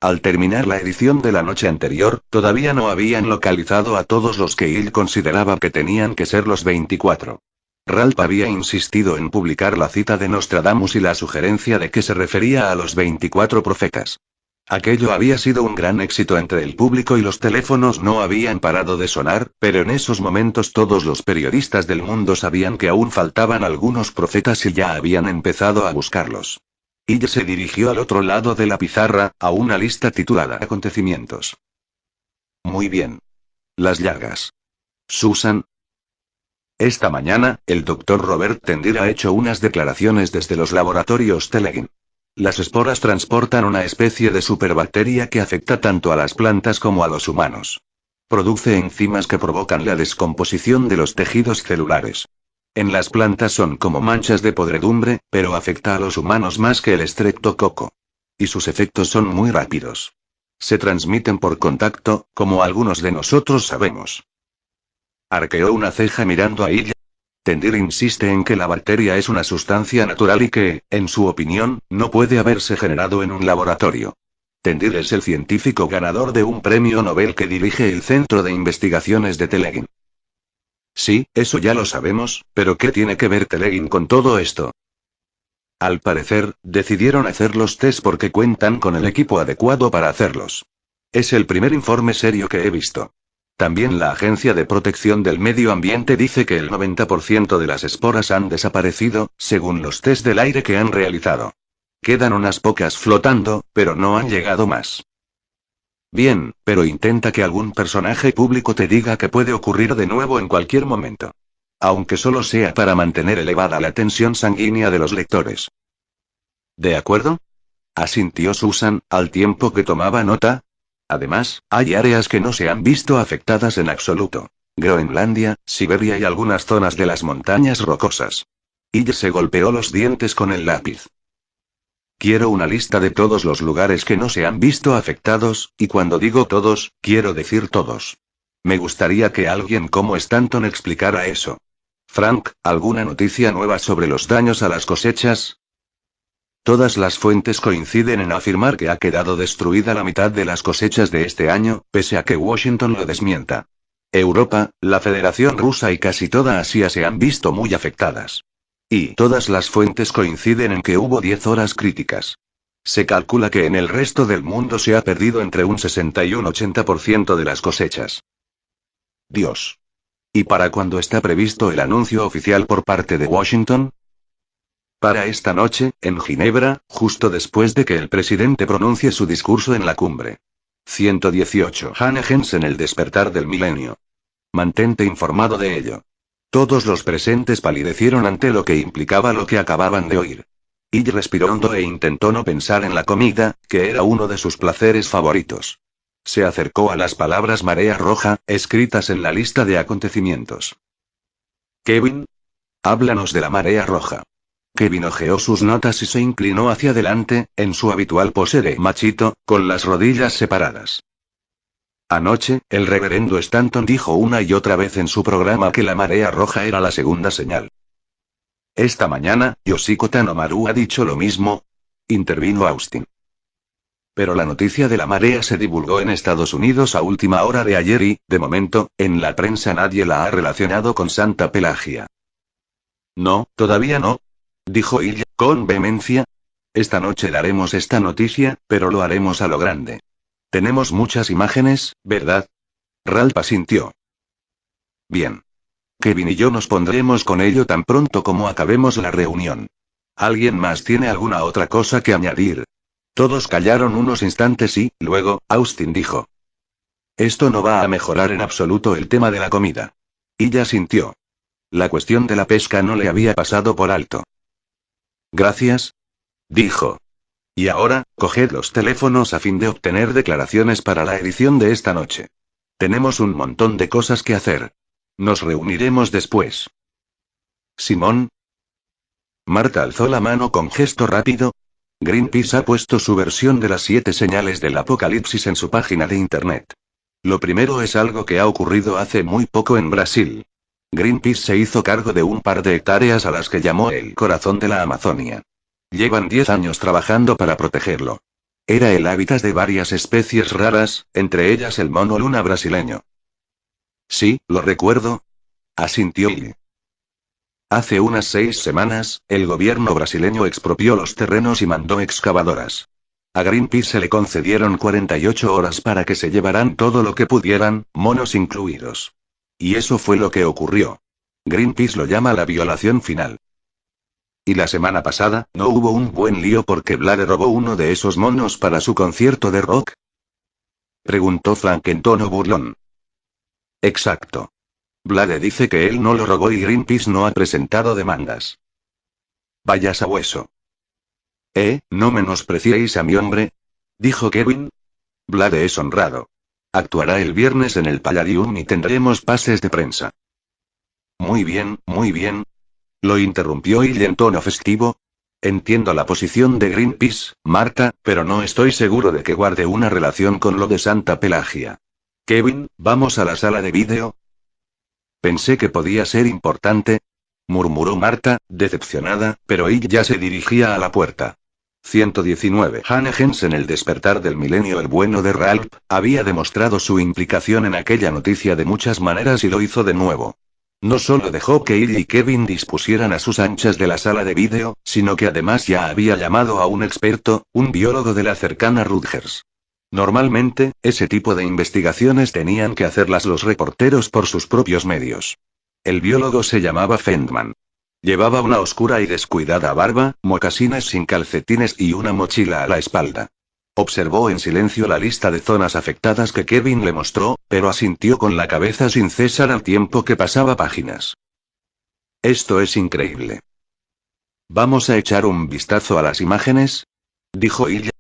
Al terminar la edición de la noche anterior, todavía no habían localizado a todos los que él consideraba que tenían que ser los 24. Ralph había insistido en publicar la cita de Nostradamus y la sugerencia de que se refería a los 24 profetas. Aquello había sido un gran éxito entre el público y los teléfonos no habían parado de sonar, pero en esos momentos todos los periodistas del mundo sabían que aún faltaban algunos profetas y ya habían empezado a buscarlos. Y se dirigió al otro lado de la pizarra, a una lista titulada Acontecimientos. Muy bien. Las llagas. Susan. Esta mañana, el Dr. Robert Tendir ha hecho unas declaraciones desde los laboratorios Teleguin. Las esporas transportan una especie de superbacteria que afecta tanto a las plantas como a los humanos. Produce enzimas que provocan la descomposición de los tejidos celulares. En las plantas son como manchas de podredumbre, pero afecta a los humanos más que el estreptococo. Y sus efectos son muy rápidos. Se transmiten por contacto, como algunos de nosotros sabemos. Arqueó una ceja mirando a ella. Tendir insiste en que la bacteria es una sustancia natural y que, en su opinión, no puede haberse generado en un laboratorio. Tendir es el científico ganador de un premio Nobel que dirige el Centro de Investigaciones de Teleguin. Sí, eso ya lo sabemos, pero ¿qué tiene que ver Teleguin con todo esto? Al parecer, decidieron hacer los test porque cuentan con el equipo adecuado para hacerlos. Es el primer informe serio que he visto. También la Agencia de Protección del Medio Ambiente dice que el 90% de las esporas han desaparecido, según los test del aire que han realizado. Quedan unas pocas flotando, pero no han llegado más. Bien, pero intenta que algún personaje público te diga que puede ocurrir de nuevo en cualquier momento. Aunque solo sea para mantener elevada la tensión sanguínea de los lectores. ¿De acuerdo? Asintió Susan, al tiempo que tomaba nota. Además, hay áreas que no se han visto afectadas en absoluto. Groenlandia, Siberia y algunas zonas de las montañas rocosas. Ella se golpeó los dientes con el lápiz. Quiero una lista de todos los lugares que no se han visto afectados, y cuando digo todos, quiero decir todos. Me gustaría que alguien como Stanton explicara eso. Frank, ¿alguna noticia nueva sobre los daños a las cosechas? Todas las fuentes coinciden en afirmar que ha quedado destruida la mitad de las cosechas de este año, pese a que Washington lo desmienta. Europa, la Federación Rusa y casi toda Asia se han visto muy afectadas. Y todas las fuentes coinciden en que hubo 10 horas críticas. Se calcula que en el resto del mundo se ha perdido entre un 60 y un 80% de las cosechas. Dios. ¿Y para cuándo está previsto el anuncio oficial por parte de Washington? Para esta noche, en Ginebra, justo después de que el presidente pronuncie su discurso en la cumbre. 118. Hannah Jensen, el despertar del milenio. Mantente informado de ello. Todos los presentes palidecieron ante lo que implicaba lo que acababan de oír. Y respiró hondo e intentó no pensar en la comida, que era uno de sus placeres favoritos. Se acercó a las palabras marea roja, escritas en la lista de acontecimientos. Kevin. Háblanos de la marea roja. Kevin hojeó sus notas y se inclinó hacia adelante, en su habitual pose de machito, con las rodillas separadas. Anoche, el reverendo Stanton dijo una y otra vez en su programa que la marea roja era la segunda señal. Esta mañana, Yoshiko Tanomaru ha dicho lo mismo, intervino Austin. Pero la noticia de la marea se divulgó en Estados Unidos a última hora de ayer y, de momento, en la prensa nadie la ha relacionado con Santa Pelagia. No, todavía no, dijo Ilya, con vehemencia. Esta noche daremos esta noticia, pero lo haremos a lo grande. Tenemos muchas imágenes, ¿verdad? Ralph asintió. Bien. Kevin y yo nos pondremos con ello tan pronto como acabemos la reunión. ¿Alguien más tiene alguna otra cosa que añadir? Todos callaron unos instantes y, luego, Austin dijo. Esto no va a mejorar en absoluto el tema de la comida. Ella sintió. La cuestión de la pesca no le había pasado por alto. Gracias. Dijo. Y ahora, coged los teléfonos a fin de obtener declaraciones para la edición de esta noche. Tenemos un montón de cosas que hacer. Nos reuniremos después. Simón. Marta alzó la mano con gesto rápido. Greenpeace ha puesto su versión de las 7 señales del apocalipsis en su página de internet. Lo primero es algo que ha ocurrido hace muy poco en Brasil. Greenpeace se hizo cargo de un par de hectáreas a las que llamó el corazón de la Amazonia. Llevan 10 años trabajando para protegerlo. Era el hábitat de varias especies raras, entre ellas el mono luna brasileño. Sí, lo recuerdo. Asintió Illy. Hace unas 6 semanas, el gobierno brasileño expropió los terrenos y mandó excavadoras. A Greenpeace se le concedieron 48 horas para que se llevaran todo lo que pudieran, monos incluidos. Y eso fue lo que ocurrió. Greenpeace lo llama la violación final. Y la semana pasada, ¿no hubo un buen lío porque Blade robó uno de esos monos para su concierto de rock? Preguntó Frank en tono burlón. Exacto. Blade dice que él no lo robó y Greenpeace no ha presentado demandas. Vaya sabueso. No menospreciéis a mi hombre, dijo Kevin. Blade es honrado. Actuará el viernes en el Palladium y tendremos pases de prensa. Muy bien, muy bien. Lo interrumpió Illy en tono festivo. Entiendo la posición de Greenpeace, Marta, pero no estoy seguro de que guarde una relación con lo de Santa Pelagia. Kevin, ¿vamos a la sala de vídeo? Pensé que podía ser importante, murmuró Marta, decepcionada, pero Illy ya se dirigía a la puerta. 119. Hannah Jensen. El despertar del milenio. El bueno de Ralph había demostrado su implicación en aquella noticia de muchas maneras y lo hizo de nuevo. No solo dejó que Illy y Kevin dispusieran a sus anchas de la sala de vídeo, sino que además ya había llamado a un experto, un biólogo de la cercana Rutgers. Normalmente, ese tipo de investigaciones tenían que hacerlas los reporteros por sus propios medios. El biólogo se llamaba Feldman. Llevaba una oscura y descuidada barba, mocasines sin calcetines y una mochila a la espalda. Observó en silencio la lista de zonas afectadas que Kevin le mostró, pero asintió con la cabeza sin cesar al tiempo que pasaba páginas. Esto es increíble. ¿Vamos a echar un vistazo a las imágenes?, dijo Ilya.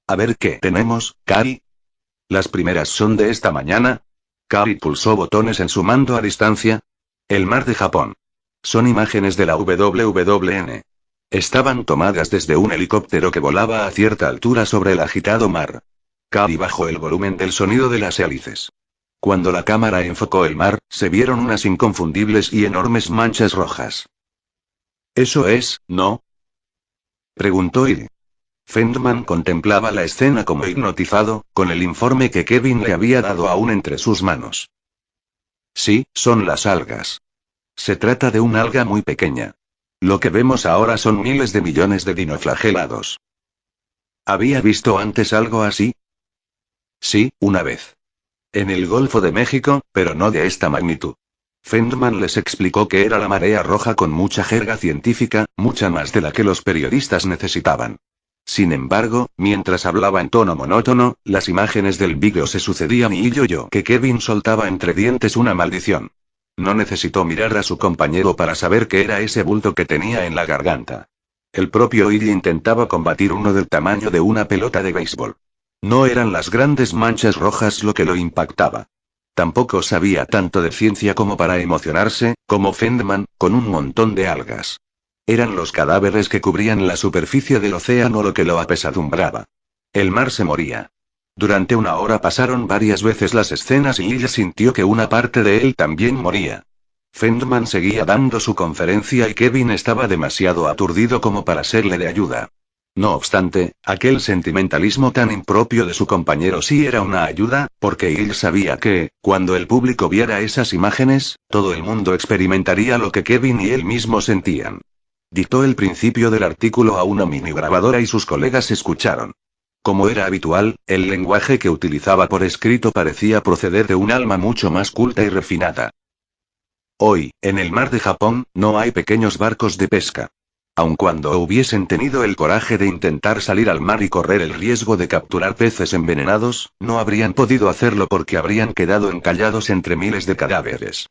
A ver qué tenemos, Cari. Las primeras son de esta mañana. Cari pulsó botones en su mando a distancia. El mar de Japón. Son imágenes de la WWN. Estaban tomadas desde un helicóptero que volaba a cierta altura sobre el agitado mar. Cari bajó el volumen del sonido de las hélices. Cuando la cámara enfocó el mar, se vieron unas inconfundibles y enormes manchas rojas. ¿Eso es, no?, preguntó Illy. Feldman contemplaba la escena como hipnotizado, con el informe que Kevin le había dado aún entre sus manos. Sí, son las algas. Se trata de una alga muy pequeña. Lo que vemos ahora son miles de millones de dinoflagelados. ¿Había visto antes algo así? Sí, una vez. En el Golfo de México, pero no de esta magnitud. Feldman les explicó que era la marea roja con mucha jerga científica, mucha más de la que los periodistas necesitaban. Sin embargo, mientras hablaba en tono monótono, las imágenes del vídeo se sucedían y yo que Kevin soltaba entre dientes una maldición. No necesitó mirar a su compañero para saber qué era ese bulto que tenía en la garganta. El propio Illy intentaba combatir uno del tamaño de una pelota de béisbol. No eran las grandes manchas rojas lo que lo impactaba. Tampoco sabía tanto de ciencia como para emocionarse, como Feldman, con un montón de algas. Eran los cadáveres que cubrían la superficie del océano lo que lo apesadumbraba. El mar se moría. Durante una hora pasaron varias veces las escenas y ella sintió que una parte de él también moría. Feldman seguía dando su conferencia y Kevin estaba demasiado aturdido como para serle de ayuda. No obstante, aquel sentimentalismo tan impropio de su compañero sí era una ayuda, porque él sabía que, cuando el público viera esas imágenes, todo el mundo experimentaría lo que Kevin y él mismo sentían. Dictó el principio del artículo a una mini grabadora y sus colegas escucharon. Como era habitual, el lenguaje que utilizaba por escrito parecía proceder de un alma mucho más culta y refinada. Hoy, en el mar de Japón, no hay pequeños barcos de pesca. Aun cuando hubiesen tenido el coraje de intentar salir al mar y correr el riesgo de capturar peces envenenados, no habrían podido hacerlo porque habrían quedado encallados entre miles de cadáveres.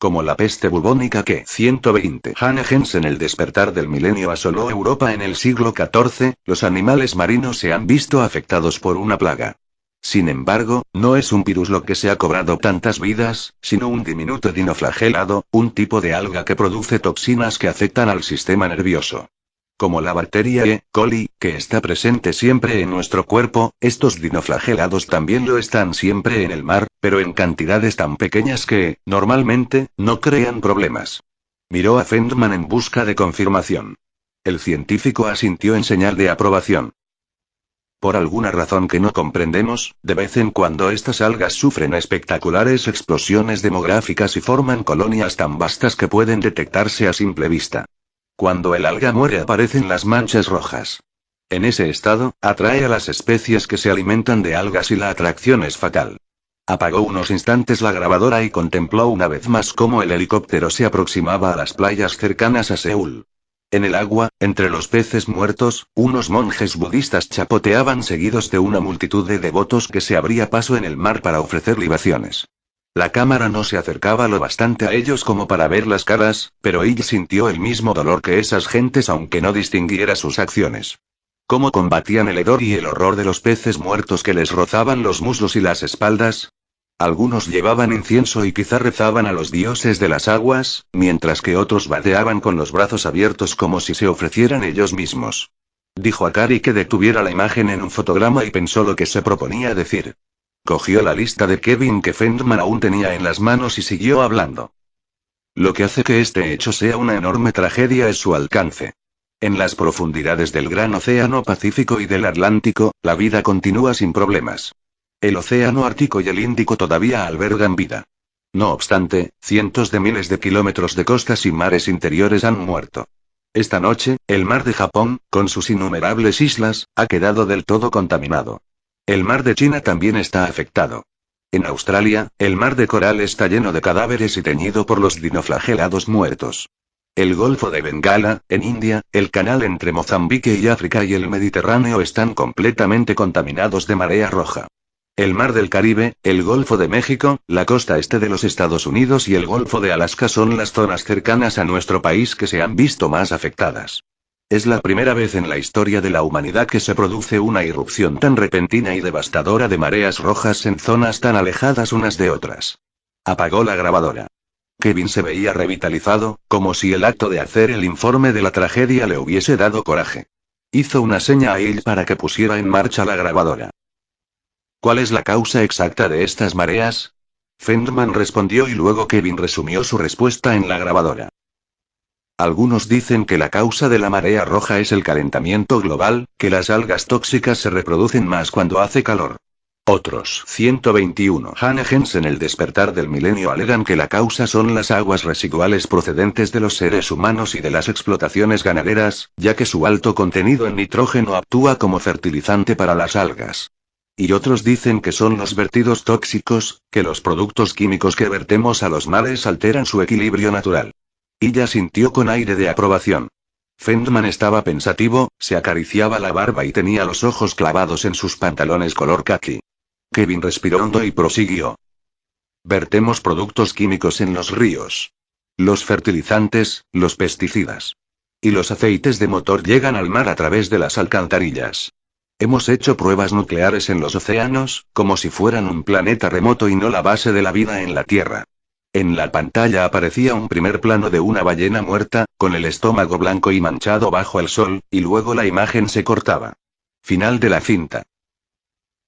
Como la peste bubónica que 120 Hannah Jensen. El despertar del milenio asoló Europa en el siglo XIV, los animales marinos se han visto afectados por una plaga. Sin embargo, no es un virus lo que se ha cobrado tantas vidas, sino un diminuto dinoflagelado, un tipo de alga que produce toxinas que afectan al sistema nervioso. Como la bacteria E. coli, que está presente siempre en nuestro cuerpo, estos dinoflagelados también lo están siempre en el mar, pero en cantidades tan pequeñas que, normalmente, no crean problemas. Miró a Feldman en busca de confirmación. El científico asintió en señal de aprobación. Por alguna razón que no comprendemos, de vez en cuando estas algas sufren espectaculares explosiones demográficas y forman colonias tan vastas que pueden detectarse a simple vista. Cuando el alga muere aparecen las manchas rojas. En ese estado, atrae a las especies que se alimentan de algas y la atracción es fatal. Apagó unos instantes la grabadora y contempló una vez más cómo el helicóptero se aproximaba a las playas cercanas a Seúl. En el agua, entre los peces muertos, unos monjes budistas chapoteaban seguidos de una multitud de devotos que se abría paso en el mar para ofrecer libaciones. La cámara no se acercaba lo bastante a ellos como para ver las caras, pero ella sintió el mismo dolor que esas gentes aunque no distinguiera sus acciones. ¿Cómo combatían el hedor y el horror de los peces muertos que les rozaban los muslos y las espaldas? Algunos llevaban incienso y quizá rezaban a los dioses de las aguas, mientras que otros vadeaban con los brazos abiertos como si se ofrecieran ellos mismos. Dijo a Kari que detuviera la imagen en un fotograma y pensó lo que se proponía decir. Cogió la lista de Kevin que Feldman aún tenía en las manos y siguió hablando. Lo que hace que este hecho sea una enorme tragedia es su alcance. En las profundidades del Gran Océano Pacífico y del Atlántico, la vida continúa sin problemas. El Océano Ártico y el Índico todavía albergan vida. No obstante, cientos de miles de kilómetros de costas y mares interiores han muerto. Esta noche, el mar de Japón, con sus innumerables islas, ha quedado del todo contaminado. El mar de China también está afectado. En Australia, el mar de coral está lleno de cadáveres y teñido por los dinoflagelados muertos. El Golfo de Bengala, en India, el canal entre Mozambique y África y el Mediterráneo están completamente contaminados de marea roja. El Mar del Caribe, el Golfo de México, la costa este de los Estados Unidos y el Golfo de Alaska son las zonas cercanas a nuestro país que se han visto más afectadas. Es la primera vez en la historia de la humanidad que se produce una irrupción tan repentina y devastadora de mareas rojas en zonas tan alejadas unas de otras. Apagó la grabadora. Kevin se veía revitalizado, como si el acto de hacer el informe de la tragedia le hubiese dado coraje. Hizo una seña a él para que pusiera en marcha la grabadora. ¿Cuál es la causa exacta de estas mareas? Feldman respondió y luego Kevin resumió su respuesta en la grabadora. Algunos dicen que la causa de la marea roja es el calentamiento global, que las algas tóxicas se reproducen más cuando hace calor. Otros 121 Hanegens en el despertar del milenio alegan que la causa son las aguas residuales procedentes de los seres humanos y de las explotaciones ganaderas, ya que su alto contenido en nitrógeno actúa como fertilizante para las algas. Y otros dicen que son los vertidos tóxicos, que los productos químicos que vertemos a los mares alteran su equilibrio natural. Ella sintió con aire de aprobación. Feldman estaba pensativo, se acariciaba la barba y tenía los ojos clavados en sus pantalones color caqui. Kevin respiró hondo y prosiguió. Vertemos productos químicos en los ríos. Los fertilizantes, los pesticidas. Y los aceites de motor llegan al mar a través de las alcantarillas. Hemos hecho pruebas nucleares en los océanos, como si fueran un planeta remoto y no la base de la vida en la Tierra. En la pantalla aparecía un primer plano de una ballena muerta, con el estómago blanco y manchado bajo el sol, y luego la imagen se cortaba. Final de la cinta.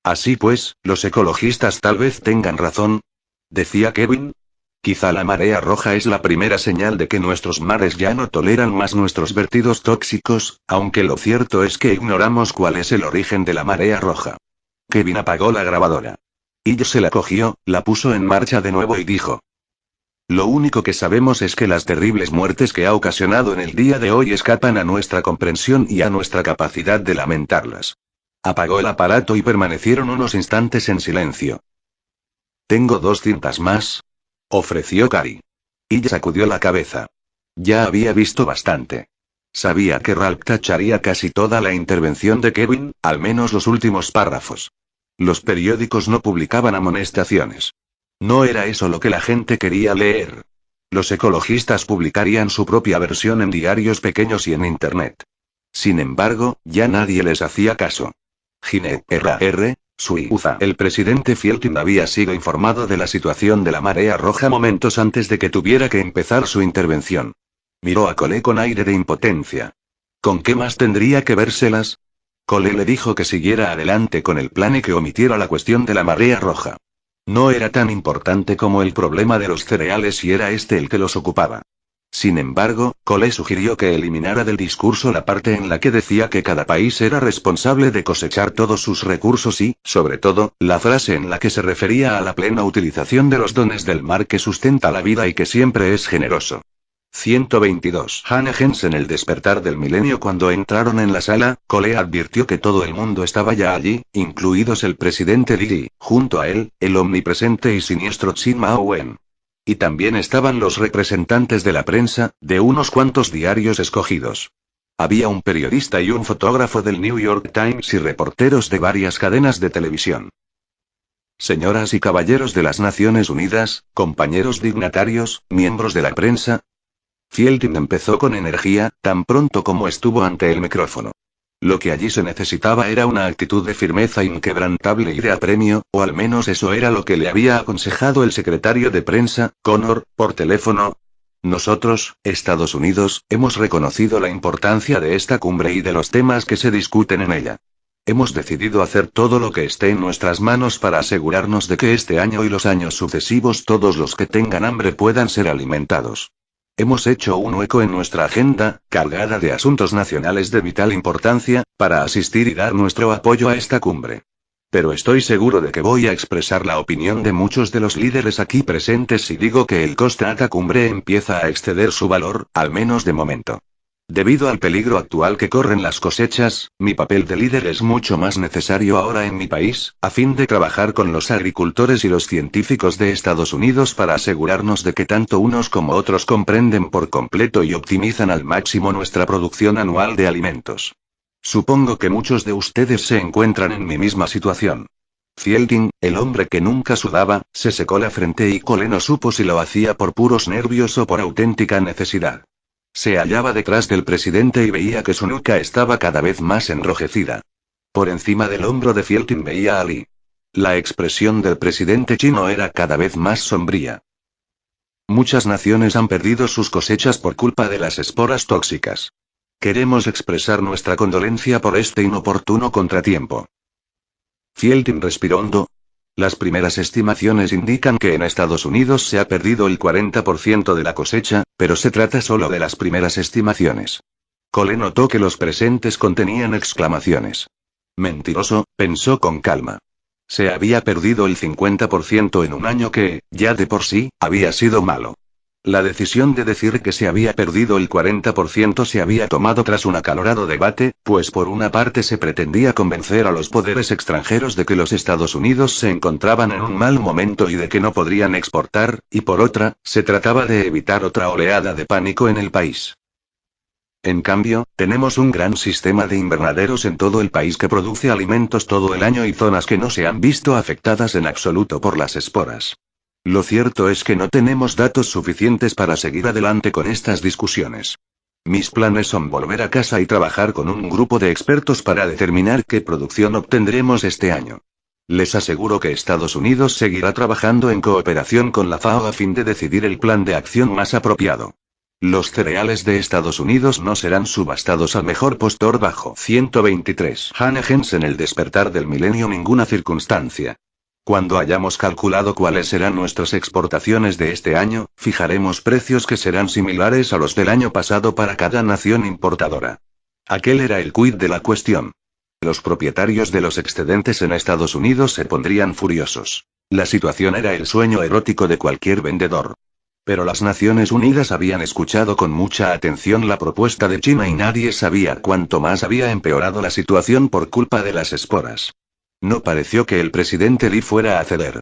Así pues, los ecologistas tal vez tengan razón, decía Kevin. Quizá la marea roja es la primera señal de que nuestros mares ya no toleran más nuestros vertidos tóxicos, aunque lo cierto es que ignoramos cuál es el origen de la marea roja. Kevin apagó la grabadora. Ella se la cogió, la puso en marcha de nuevo y dijo. Lo único que sabemos es que las terribles muertes que ha ocasionado en el día de hoy escapan a nuestra comprensión y a nuestra capacidad de lamentarlas. Apagó el aparato y permanecieron unos instantes en silencio. Tengo 2 cintas más, ofreció Kari. Ella sacudió la cabeza. Ya había visto bastante. Sabía que Ralph tacharía casi toda la intervención de Kevin, al menos los últimos párrafos. Los periódicos no publicaban amonestaciones. No era eso lo que la gente quería leer. Los ecologistas publicarían su propia versión en diarios pequeños y en Internet. Sin embargo, ya nadie les hacía caso. Ginette R. Suiza. El presidente Fieltin había sido informado de la situación de la marea roja momentos antes de que tuviera que empezar su intervención. Miró a Cole con aire de impotencia. ¿Con qué más tendría que vérselas? Cole le dijo que siguiera adelante con el plan y que omitiera la cuestión de la marea roja. No era tan importante como el problema de los cereales y era este el que los ocupaba. Sin embargo, Cole sugirió que eliminara del discurso la parte en la que decía que cada país era responsable de cosechar todos sus recursos y, sobre todo, la frase en la que se refería a la plena utilización de los dones del mar que sustenta la vida y que siempre es generoso. 122. Hannes en el despertar del milenio. Cuando entraron en la sala, Cole advirtió que todo el mundo estaba ya allí, incluidos el presidente Lee y, junto a él, el omnipresente y siniestro Chin Mao Wen. Y también estaban los representantes de la prensa, de unos cuantos diarios escogidos. Había un periodista y un fotógrafo del New York Times y reporteros de varias cadenas de televisión. Señoras y caballeros de las Naciones Unidas, compañeros dignatarios, miembros de la prensa. Fielding empezó con energía, tan pronto como estuvo ante el micrófono. Lo que allí se necesitaba era una actitud de firmeza inquebrantable y de apremio, o al menos eso era lo que le había aconsejado el secretario de prensa, Connor, por teléfono. Nosotros, Estados Unidos, hemos reconocido la importancia de esta cumbre y de los temas que se discuten en ella. Hemos decidido hacer todo lo que esté en nuestras manos para asegurarnos de que este año y los años sucesivos todos los que tengan hambre puedan ser alimentados. Hemos hecho un hueco en nuestra agenda, cargada de asuntos nacionales de vital importancia, para asistir y dar nuestro apoyo a esta cumbre. Pero estoy seguro de que voy a expresar la opinión de muchos de los líderes aquí presentes si digo que el coste de esta cumbre empieza a exceder su valor, al menos de momento. Debido al peligro actual que corren las cosechas, mi papel de líder es mucho más necesario ahora en mi país, a fin de trabajar con los agricultores y los científicos de Estados Unidos para asegurarnos de que tanto unos como otros comprenden por completo y optimizan al máximo nuestra producción anual de alimentos. Supongo que muchos de ustedes se encuentran en mi misma situación. Fielding, el hombre que nunca sudaba, se secó la frente y Cole no supo si lo hacía por puros nervios o por auténtica necesidad. Se hallaba detrás del presidente y veía que su nuca estaba cada vez más enrojecida. Por encima del hombro de Fielding veía a Lee. La expresión del presidente chino era cada vez más sombría. Muchas naciones han perdido sus cosechas por culpa de las esporas tóxicas. Queremos expresar nuestra condolencia por este inoportuno contratiempo. Fielding respiró hondo. Las primeras estimaciones indican que en Estados Unidos se ha perdido el 40% de la cosecha, pero se trata solo de las primeras estimaciones. Cole notó que los presentes contenían exclamaciones. Mentiroso, pensó con calma. Se había perdido el 50% en un año que, ya de por sí, había sido malo. La decisión de decir que se había perdido el 40% se había tomado tras un acalorado debate, pues por una parte se pretendía convencer a los poderes extranjeros de que los Estados Unidos se encontraban en un mal momento y de que no podrían exportar, y por otra, se trataba de evitar otra oleada de pánico en el país. En cambio, tenemos un gran sistema de invernaderos en todo el país que produce alimentos todo el año y zonas que no se han visto afectadas en absoluto por las esporas. Lo cierto es que no tenemos datos suficientes para seguir adelante con estas discusiones. Mis planes son volver a casa y trabajar con un grupo de expertos para determinar qué producción obtendremos este año. Les aseguro que Estados Unidos seguirá trabajando en cooperación con la FAO a fin de decidir el plan de acción más apropiado. Los cereales de Estados Unidos no serán subastados al mejor postor bajo 123 Hannes en el despertar del milenio. Ninguna circunstancia. Cuando hayamos calculado cuáles serán nuestras exportaciones de este año, fijaremos precios que serán similares a los del año pasado para cada nación importadora. Aquel era el quid de la cuestión. Los propietarios de los excedentes en Estados Unidos se pondrían furiosos. La situación era el sueño erótico de cualquier vendedor. Pero las Naciones Unidas habían escuchado con mucha atención la propuesta de China y nadie sabía cuánto más había empeorado la situación por culpa de las esporas. No pareció que el presidente Lee fuera a ceder.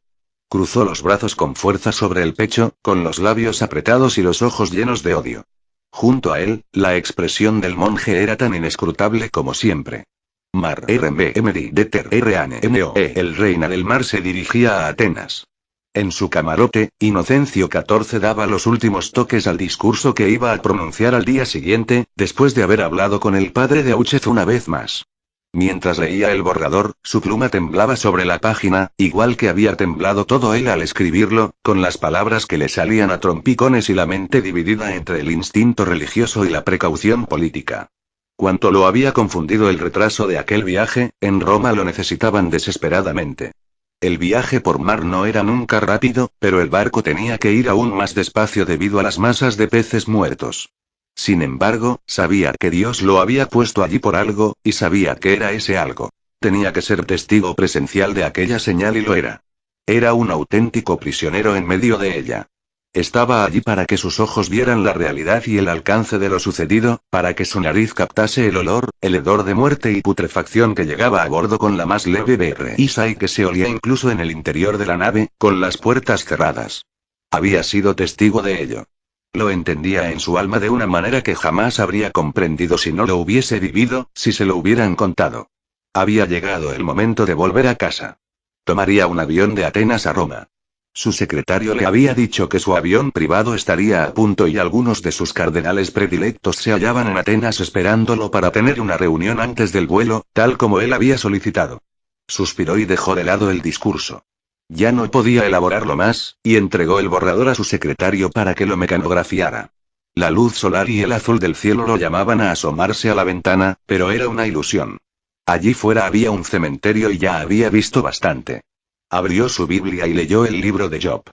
Cruzó los brazos con fuerza sobre el pecho, con los labios apretados y los ojos llenos de odio. Junto a él, la expresión del monje era tan inescrutable como siempre. Mar RMMD Deter RANMOE. El reina del mar se dirigía a Atenas. En su camarote, Inocencio XIV daba los últimos toques al discurso que iba a pronunciar al día siguiente, después de haber hablado con el padre de Auchez una vez más. Mientras leía el borrador, su pluma temblaba sobre la página, igual que había temblado todo él al escribirlo, con las palabras que le salían a trompicones y la mente dividida entre el instinto religioso y la precaución política. Cuanto lo había confundido el retraso de aquel viaje, en Roma lo necesitaban desesperadamente. El viaje por mar no era nunca rápido, pero el barco tenía que ir aún más despacio debido a las masas de peces muertos. Sin embargo, sabía que Dios lo había puesto allí por algo, y sabía que era ese algo. Tenía que ser testigo presencial de aquella señal y lo era. Era un auténtico prisionero en medio de ella. Estaba allí para que sus ojos vieran la realidad y el alcance de lo sucedido, para que su nariz captase el hedor de muerte y putrefacción que llegaba a bordo con la más leve brisa y que se olía incluso en el interior de la nave, con las puertas cerradas. Había sido testigo de ello. Lo entendía en su alma de una manera que jamás habría comprendido si no lo hubiese vivido, si se lo hubieran contado. Había llegado el momento de volver a casa. Tomaría un avión de Atenas a Roma. Su secretario le había dicho que su avión privado estaría a punto y algunos de sus cardenales predilectos se hallaban en Atenas esperándolo para tener una reunión antes del vuelo, tal como él había solicitado. Suspiró y dejó de lado el discurso. Ya no podía elaborarlo más, y entregó el borrador a su secretario para que lo mecanografiara. La luz solar y el azul del cielo lo llamaban a asomarse a la ventana, pero era una ilusión. Allí fuera había un cementerio y ya había visto bastante. Abrió su Biblia y leyó el libro de Job.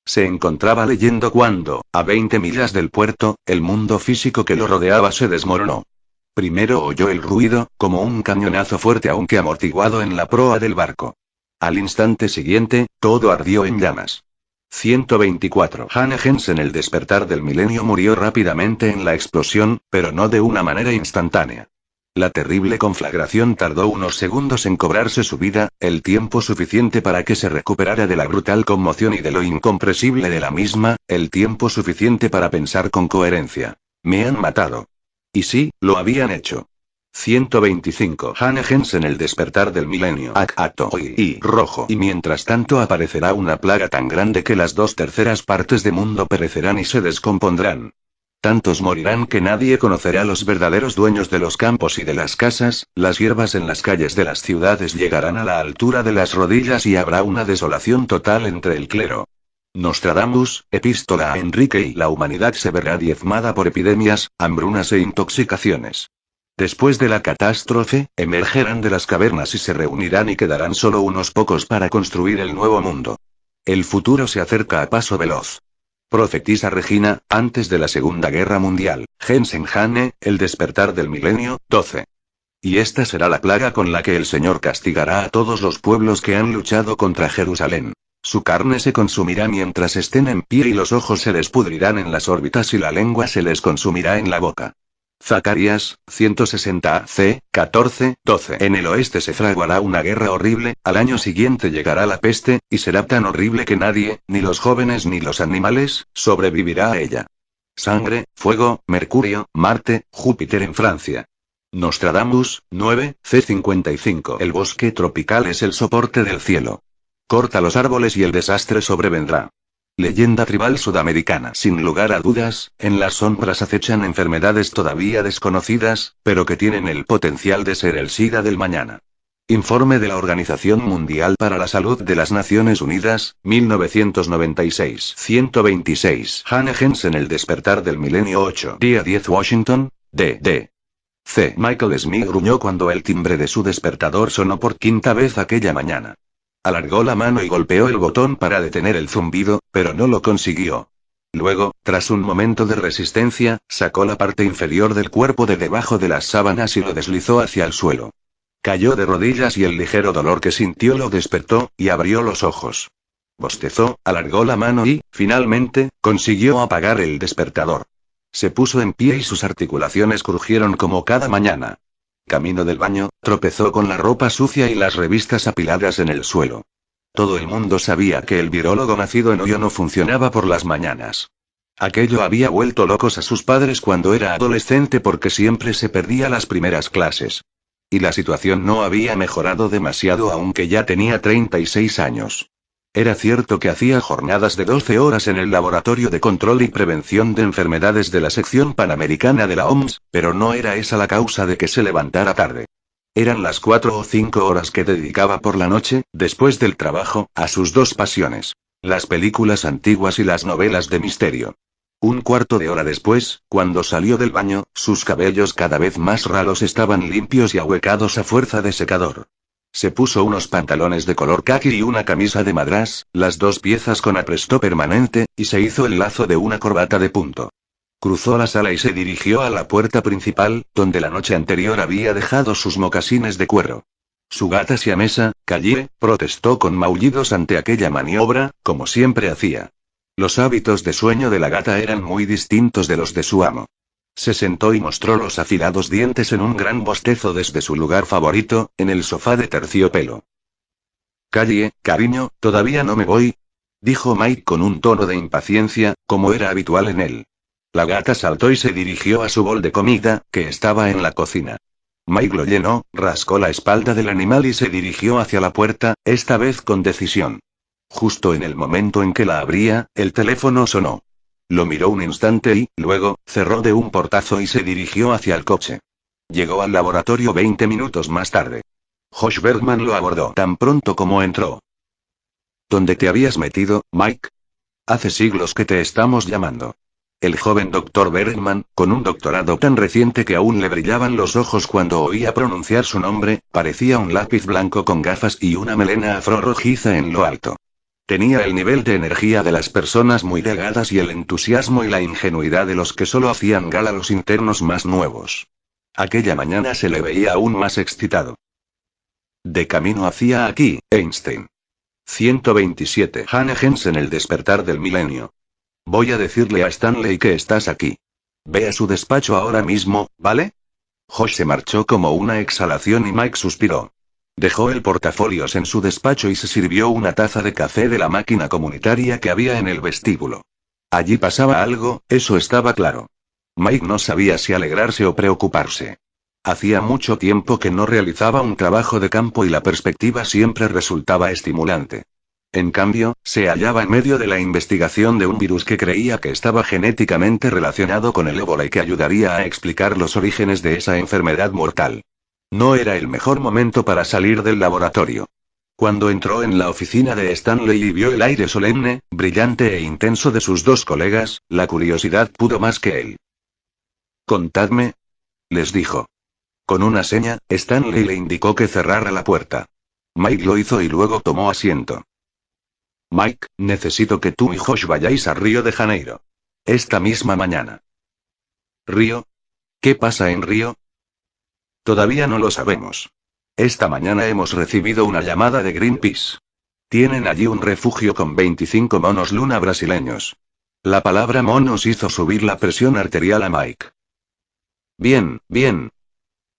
Se encontraba leyendo cuando, a 20 millas del puerto, el mundo físico que lo rodeaba se desmoronó. Primero oyó el ruido, como un cañonazo fuerte aunque amortiguado en la proa del barco. Al instante siguiente, todo ardió en llamas. 124. Hanne Jensen. El despertar del milenio murió rápidamente en la explosión, pero no de una manera instantánea. La terrible conflagración tardó unos segundos en cobrarse su vida, el tiempo suficiente para que se recuperara de la brutal conmoción y de lo incomprensible de la misma, el tiempo suficiente para pensar con coherencia. Me han matado. Y sí, lo habían hecho. 125. Hanne Jensen. El despertar del milenio. Acto y rojo. Y mientras tanto aparecerá una plaga tan grande que las 2/3 partes del mundo perecerán y se descompondrán. Tantos morirán que nadie conocerá a los verdaderos dueños de los campos y de las casas, las hierbas en las calles de las ciudades llegarán a la altura de las rodillas y habrá una desolación total entre el clero. Nostradamus, epístola a Enrique. Y la humanidad se verá diezmada por epidemias, hambrunas e intoxicaciones. Después de la catástrofe, emergerán de las cavernas y se reunirán y quedarán solo unos pocos para construir el nuevo mundo. El futuro se acerca a paso veloz. Profetiza Regina, antes de la Segunda Guerra Mundial. Jensen Hanne, El despertar del milenio, 12. Y esta será la plaga con la que el Señor castigará a todos los pueblos que han luchado contra Jerusalén. Su carne se consumirá mientras estén en pie y los ojos se les pudrirán en las órbitas y la lengua se les consumirá en la boca. Zacarías, 160 c. 14, 12. En el oeste se fraguará una guerra horrible, al año siguiente llegará la peste, y será tan horrible que nadie, ni los jóvenes ni los animales, sobrevivirá a ella. Sangre, fuego, Mercurio, Marte, Júpiter en Francia. Nostradamus, 9, c. 55. El bosque tropical es el soporte del cielo. Corta los árboles y el desastre sobrevendrá. Leyenda tribal sudamericana. Sin lugar a dudas, en las sombras acechan enfermedades todavía desconocidas, pero que tienen el potencial de ser el SIDA del mañana. Informe de la Organización Mundial para la Salud de las Naciones Unidas, 1996. 126. Hanne Jensen. El despertar del milenio 8. Día 10. Washington, D.D. C. Michael Smith gruñó cuando el timbre de su despertador sonó por quinta vez aquella mañana. Alargó la mano y golpeó el botón para detener el zumbido, pero no lo consiguió. Luego, tras un momento de resistencia, sacó la parte inferior del cuerpo de debajo de las sábanas y lo deslizó hacia el suelo. Cayó de rodillas y el ligero dolor que sintió lo despertó, y abrió los ojos. Bostezó, alargó la mano y, finalmente, consiguió apagar el despertador. Se puso en pie y sus articulaciones crujieron como cada mañana. Camino del baño, tropezó con la ropa sucia y las revistas apiladas en el suelo. Todo el mundo sabía que el virólogo nacido en Ohio no funcionaba por las mañanas. Aquello había vuelto locos a sus padres cuando era adolescente porque siempre se perdía las primeras clases. Y la situación no había mejorado demasiado aunque ya tenía 36 años. Era cierto que hacía jornadas de 12 horas en el Laboratorio de Control y Prevención de Enfermedades de la sección panamericana de la OMS, pero no era esa la causa de que se levantara tarde. Eran las 4 o 5 horas que dedicaba por la noche, después del trabajo, a sus dos pasiones: las películas antiguas y las novelas de misterio. Un cuarto de hora después, cuando salió del baño, sus cabellos cada vez más raros estaban limpios y ahuecados a fuerza de secador. Se puso unos pantalones de color caqui y una camisa de madrás, las dos piezas con apresto permanente, y se hizo el lazo de una corbata de punto. Cruzó la sala y se dirigió a la puerta principal, donde la noche anterior había dejado sus mocasines de cuero. Su gata siamesa, Callie, protestó con maullidos ante aquella maniobra, como siempre hacía. Los hábitos de sueño de la gata eran muy distintos de los de su amo. Se sentó y mostró los afilados dientes en un gran bostezo desde su lugar favorito, en el sofá de terciopelo. Callie, cariño, ¿todavía no me voy?, dijo Mike con un tono de impaciencia, como era habitual en él. La gata saltó y se dirigió a su bol de comida, que estaba en la cocina. Mike lo llenó, rascó la espalda del animal y se dirigió hacia la puerta, esta vez con decisión. Justo en el momento en que la abría, el teléfono sonó. Lo miró un instante y, luego, cerró de un portazo y se dirigió hacia el coche. Llegó al laboratorio 20 minutos más tarde. Josh Bergman lo abordó tan pronto como entró. ¿Dónde te habías metido, Mike? Hace siglos que te estamos llamando. El joven Dr. Bergman, con un doctorado tan reciente que aún le brillaban los ojos cuando oía pronunciar su nombre, parecía un lápiz blanco con gafas y una melena afro rojiza en lo alto. Tenía el nivel de energía de las personas muy delgadas y el entusiasmo y la ingenuidad de los que solo hacían gala los internos más nuevos. Aquella mañana se le veía aún más excitado. De camino hacia aquí, Einstein. 127 Hannah Jensen, el despertar del milenio. Voy a decirle a Stanley que estás aquí. Ve a su despacho ahora mismo, ¿vale? Josh se marchó como una exhalación y Mike suspiró. Dejó el portafolios en su despacho y se sirvió una taza de café de la máquina comunitaria que había en el vestíbulo. Allí pasaba algo, eso estaba claro. Mike no sabía si alegrarse o preocuparse. Hacía mucho tiempo que no realizaba un trabajo de campo y la perspectiva siempre resultaba estimulante. En cambio, se hallaba en medio de la investigación de un virus que creía que estaba genéticamente relacionado con el ébola y que ayudaría a explicar los orígenes de esa enfermedad mortal. No era el mejor momento para salir del laboratorio. Cuando entró en la oficina de Stanley y vio el aire solemne, brillante e intenso de sus dos colegas, la curiosidad pudo más que él. «Contadme», les dijo. Con una seña, Stanley le indicó que cerrara la puerta. Mike lo hizo y luego tomó asiento. «Mike, necesito que tú y Josh vayáis a Río de Janeiro. Esta misma mañana». ¿Río? ¿Qué pasa en Río? Todavía no lo sabemos. Esta mañana hemos recibido una llamada de Greenpeace. Tienen allí un refugio con 25 monos luna brasileños. La palabra monos hizo subir la presión arterial a Mike. Bien, bien.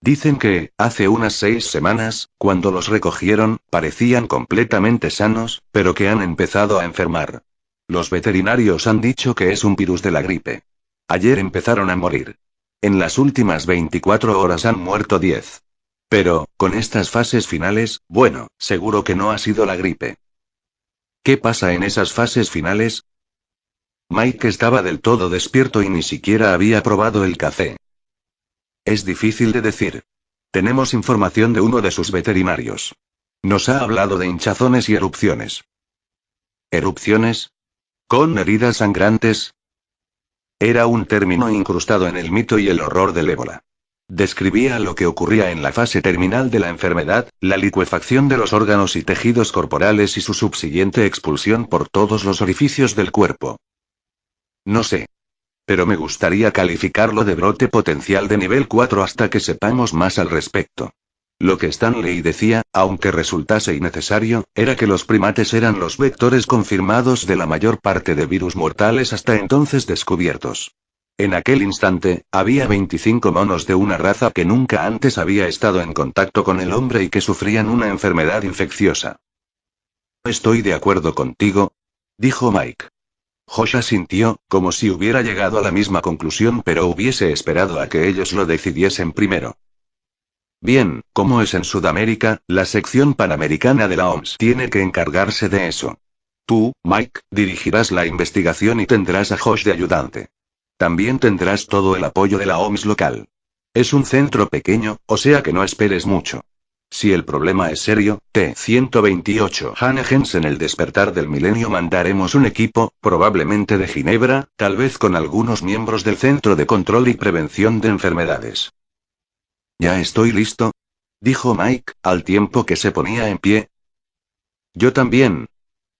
Dicen que, hace unas 6 semanas, cuando los recogieron, parecían completamente sanos, pero que han empezado a enfermar. Los veterinarios han dicho que es un virus de la gripe. Ayer empezaron a morir. En las últimas 24 horas han muerto 10. Pero, con estas fases finales, bueno, seguro que no ha sido la gripe. ¿Qué pasa en esas fases finales? Mike estaba del todo despierto y ni siquiera había probado el café. Es difícil de decir. Tenemos información de uno de sus veterinarios. Nos ha hablado de hinchazones y erupciones. ¿Erupciones? ¿Con heridas sangrantes? Era un término incrustado en el mito y el horror del ébola. Describía lo que ocurría en la fase terminal de la enfermedad, la licuefacción de los órganos y tejidos corporales y su subsiguiente expulsión por todos los orificios del cuerpo. No sé. Pero me gustaría calificarlo de brote potencial de nivel 4 hasta que sepamos más al respecto. Lo que Stanley decía, aunque resultase innecesario, era que los primates eran los vectores confirmados de la mayor parte de virus mortales hasta entonces descubiertos. En aquel instante, había 25 monos de una raza que nunca antes había estado en contacto con el hombre y que sufrían una enfermedad infecciosa. Estoy de acuerdo contigo, dijo Mike. Josh asintió, como si hubiera llegado a la misma conclusión pero hubiese esperado a que ellos lo decidiesen primero. Bien, como es en Sudamérica, la sección panamericana de la OMS tiene que encargarse de eso. Tú, Mike, dirigirás la investigación y tendrás a Josh de ayudante. También tendrás todo el apoyo de la OMS local. Es un centro pequeño, o sea que no esperes mucho. Si el problema es serio, T-128 Hannah Jensen, el despertar del milenio, mandaremos un equipo, probablemente de Ginebra, tal vez con algunos miembros del Centro de Control y Prevención de Enfermedades. ¿Ya estoy listo? dijo Mike, al tiempo que se ponía en pie. Yo también,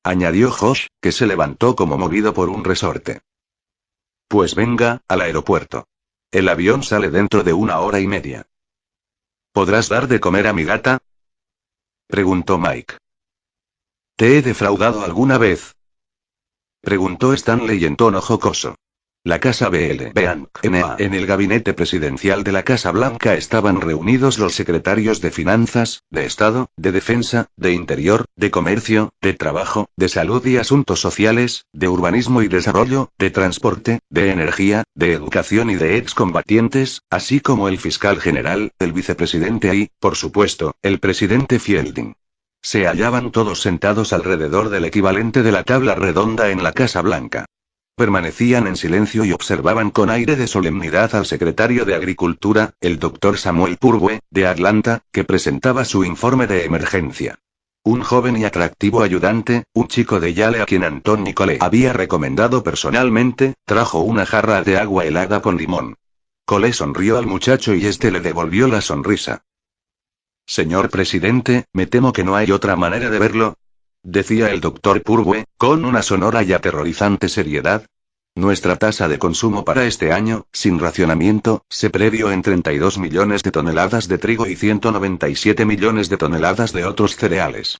añadió Josh, que se levantó como movido por un resorte. Pues venga, al aeropuerto. El avión sale dentro de 1 hora y media. ¿Podrás dar de comer a mi gata? Preguntó Mike. ¿Te he defraudado alguna vez? Preguntó Stanley en tono jocoso. La casa BLBANCNA. En el gabinete presidencial de la Casa Blanca estaban reunidos los secretarios de Finanzas, de Estado, de Defensa, de Interior, de Comercio, de Trabajo, de Salud y Asuntos Sociales, de Urbanismo y Desarrollo, de Transporte, de Energía, de Educación y de excombatientes, así como el fiscal general, el vicepresidente y, por supuesto, el presidente Fielding. Se hallaban todos sentados alrededor del equivalente de la tabla redonda en la Casa Blanca. Permanecían en silencio y observaban con aire de solemnidad al secretario de Agricultura, el Dr. Samuel Purwe, de Atlanta, que presentaba su informe de emergencia. Un joven y atractivo ayudante, un chico de Yale a quien Anton Nicole había recomendado personalmente, trajo una jarra de agua helada con limón. Cole sonrió al muchacho y este le devolvió la sonrisa. Señor presidente, me temo que no hay otra manera de verlo, decía el doctor Purwe, con una sonora y aterrorizante seriedad. Nuestra tasa de consumo para este año, sin racionamiento, se previó en 32 millones de toneladas de trigo y 197 millones de toneladas de otros cereales.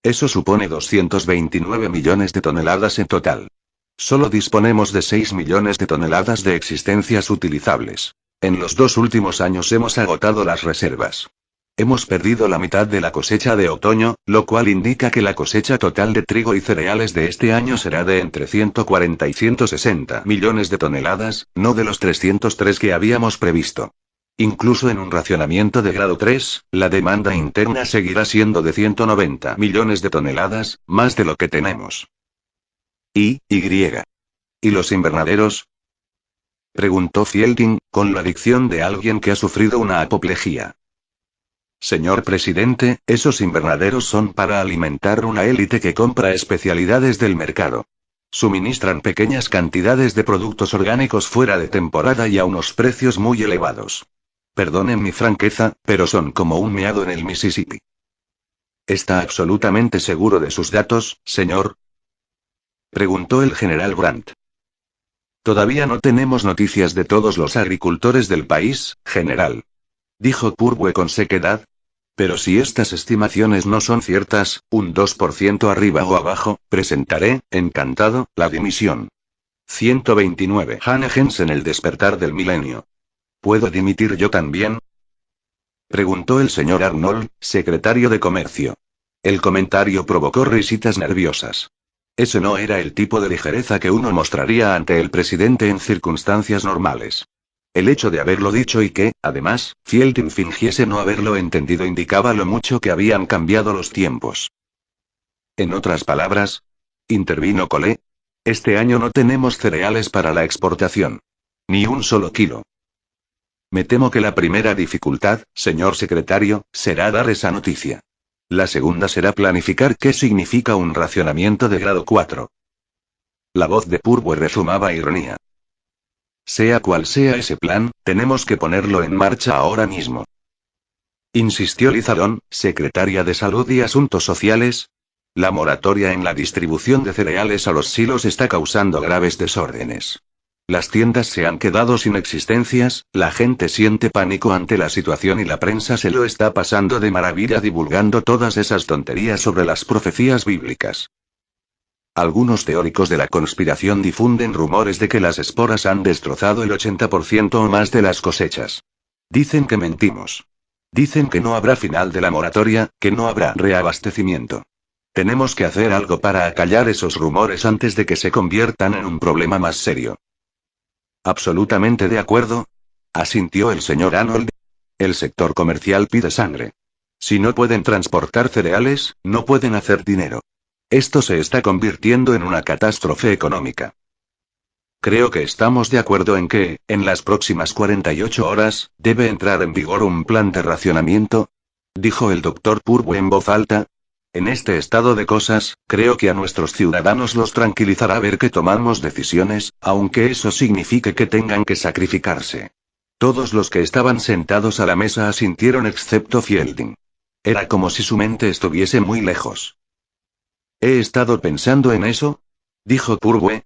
Eso supone 229 millones de toneladas en total. Solo disponemos de 6 millones de toneladas de existencias utilizables. En los 2 últimos años hemos agotado las reservas. Hemos perdido la mitad de la cosecha de otoño, lo cual indica que la cosecha total de trigo y cereales de este año será de entre 140 y 160 millones de toneladas, no de los 303 que habíamos previsto. Incluso en un racionamiento de grado 3, la demanda interna seguirá siendo de 190 millones de toneladas, más de lo que tenemos. ¿Y los invernaderos? Preguntó Fielding, con la dicción de alguien que ha sufrido una apoplejía. Señor presidente, esos invernaderos son para alimentar una élite que compra especialidades del mercado. Suministran pequeñas cantidades de productos orgánicos fuera de temporada y a unos precios muy elevados. Perdonen mi franqueza, pero son como un meado en el Mississippi. ¿Está absolutamente seguro de sus datos, señor? Preguntó el general Grant. Todavía no tenemos noticias de todos los agricultores del país, general. Dijo Purwe con sequedad. Pero si estas estimaciones no son ciertas, un 2% arriba o abajo, presentaré, encantado, la dimisión. 129. Hannah Jensen. El despertar del milenio. ¿Puedo dimitir yo también? Preguntó el señor Arnold, secretario de Comercio. El comentario provocó risitas nerviosas. Ese no era el tipo de ligereza que uno mostraría ante el presidente en circunstancias normales. El hecho de haberlo dicho y que, además, Fielding fingiese no haberlo entendido indicaba lo mucho que habían cambiado los tiempos. En otras palabras, intervino Cole, este año no tenemos cereales para la exportación. Ni un solo kilo. Me temo que la primera dificultad, señor secretario, será dar esa noticia. La segunda será planificar qué significa un racionamiento de grado 4. La voz de Purwe rezumaba ironía. Sea cual sea ese plan, tenemos que ponerlo en marcha ahora mismo. Insistió Liz Allen, secretaria de Salud y Asuntos Sociales. La moratoria en la distribución de cereales a los silos está causando graves desórdenes. Las tiendas se han quedado sin existencias, la gente siente pánico ante la situación y la prensa se lo está pasando de maravilla divulgando todas esas tonterías sobre las profecías bíblicas. Algunos teóricos de la conspiración difunden rumores de que las esporas han destrozado el 80% o más de las cosechas. Dicen que mentimos. Dicen que no habrá final de la moratoria, que no habrá reabastecimiento. Tenemos que hacer algo para acallar esos rumores antes de que se conviertan en un problema más serio. Absolutamente de acuerdo, asintió el señor Arnold. El sector comercial pide sangre. Si no pueden transportar cereales, no pueden hacer dinero. Esto se está convirtiendo en una catástrofe económica. Creo que estamos de acuerdo en que, en las próximas 48 horas, debe entrar en vigor un plan de racionamiento, dijo el doctor Purwe en voz alta. En este estado de cosas, creo que a nuestros ciudadanos los tranquilizará ver que tomamos decisiones, aunque eso signifique que tengan que sacrificarse. Todos los que estaban sentados a la mesa asintieron excepto Fielding. Era como si su mente estuviese muy lejos. He estado pensando en eso, dijo Purwe.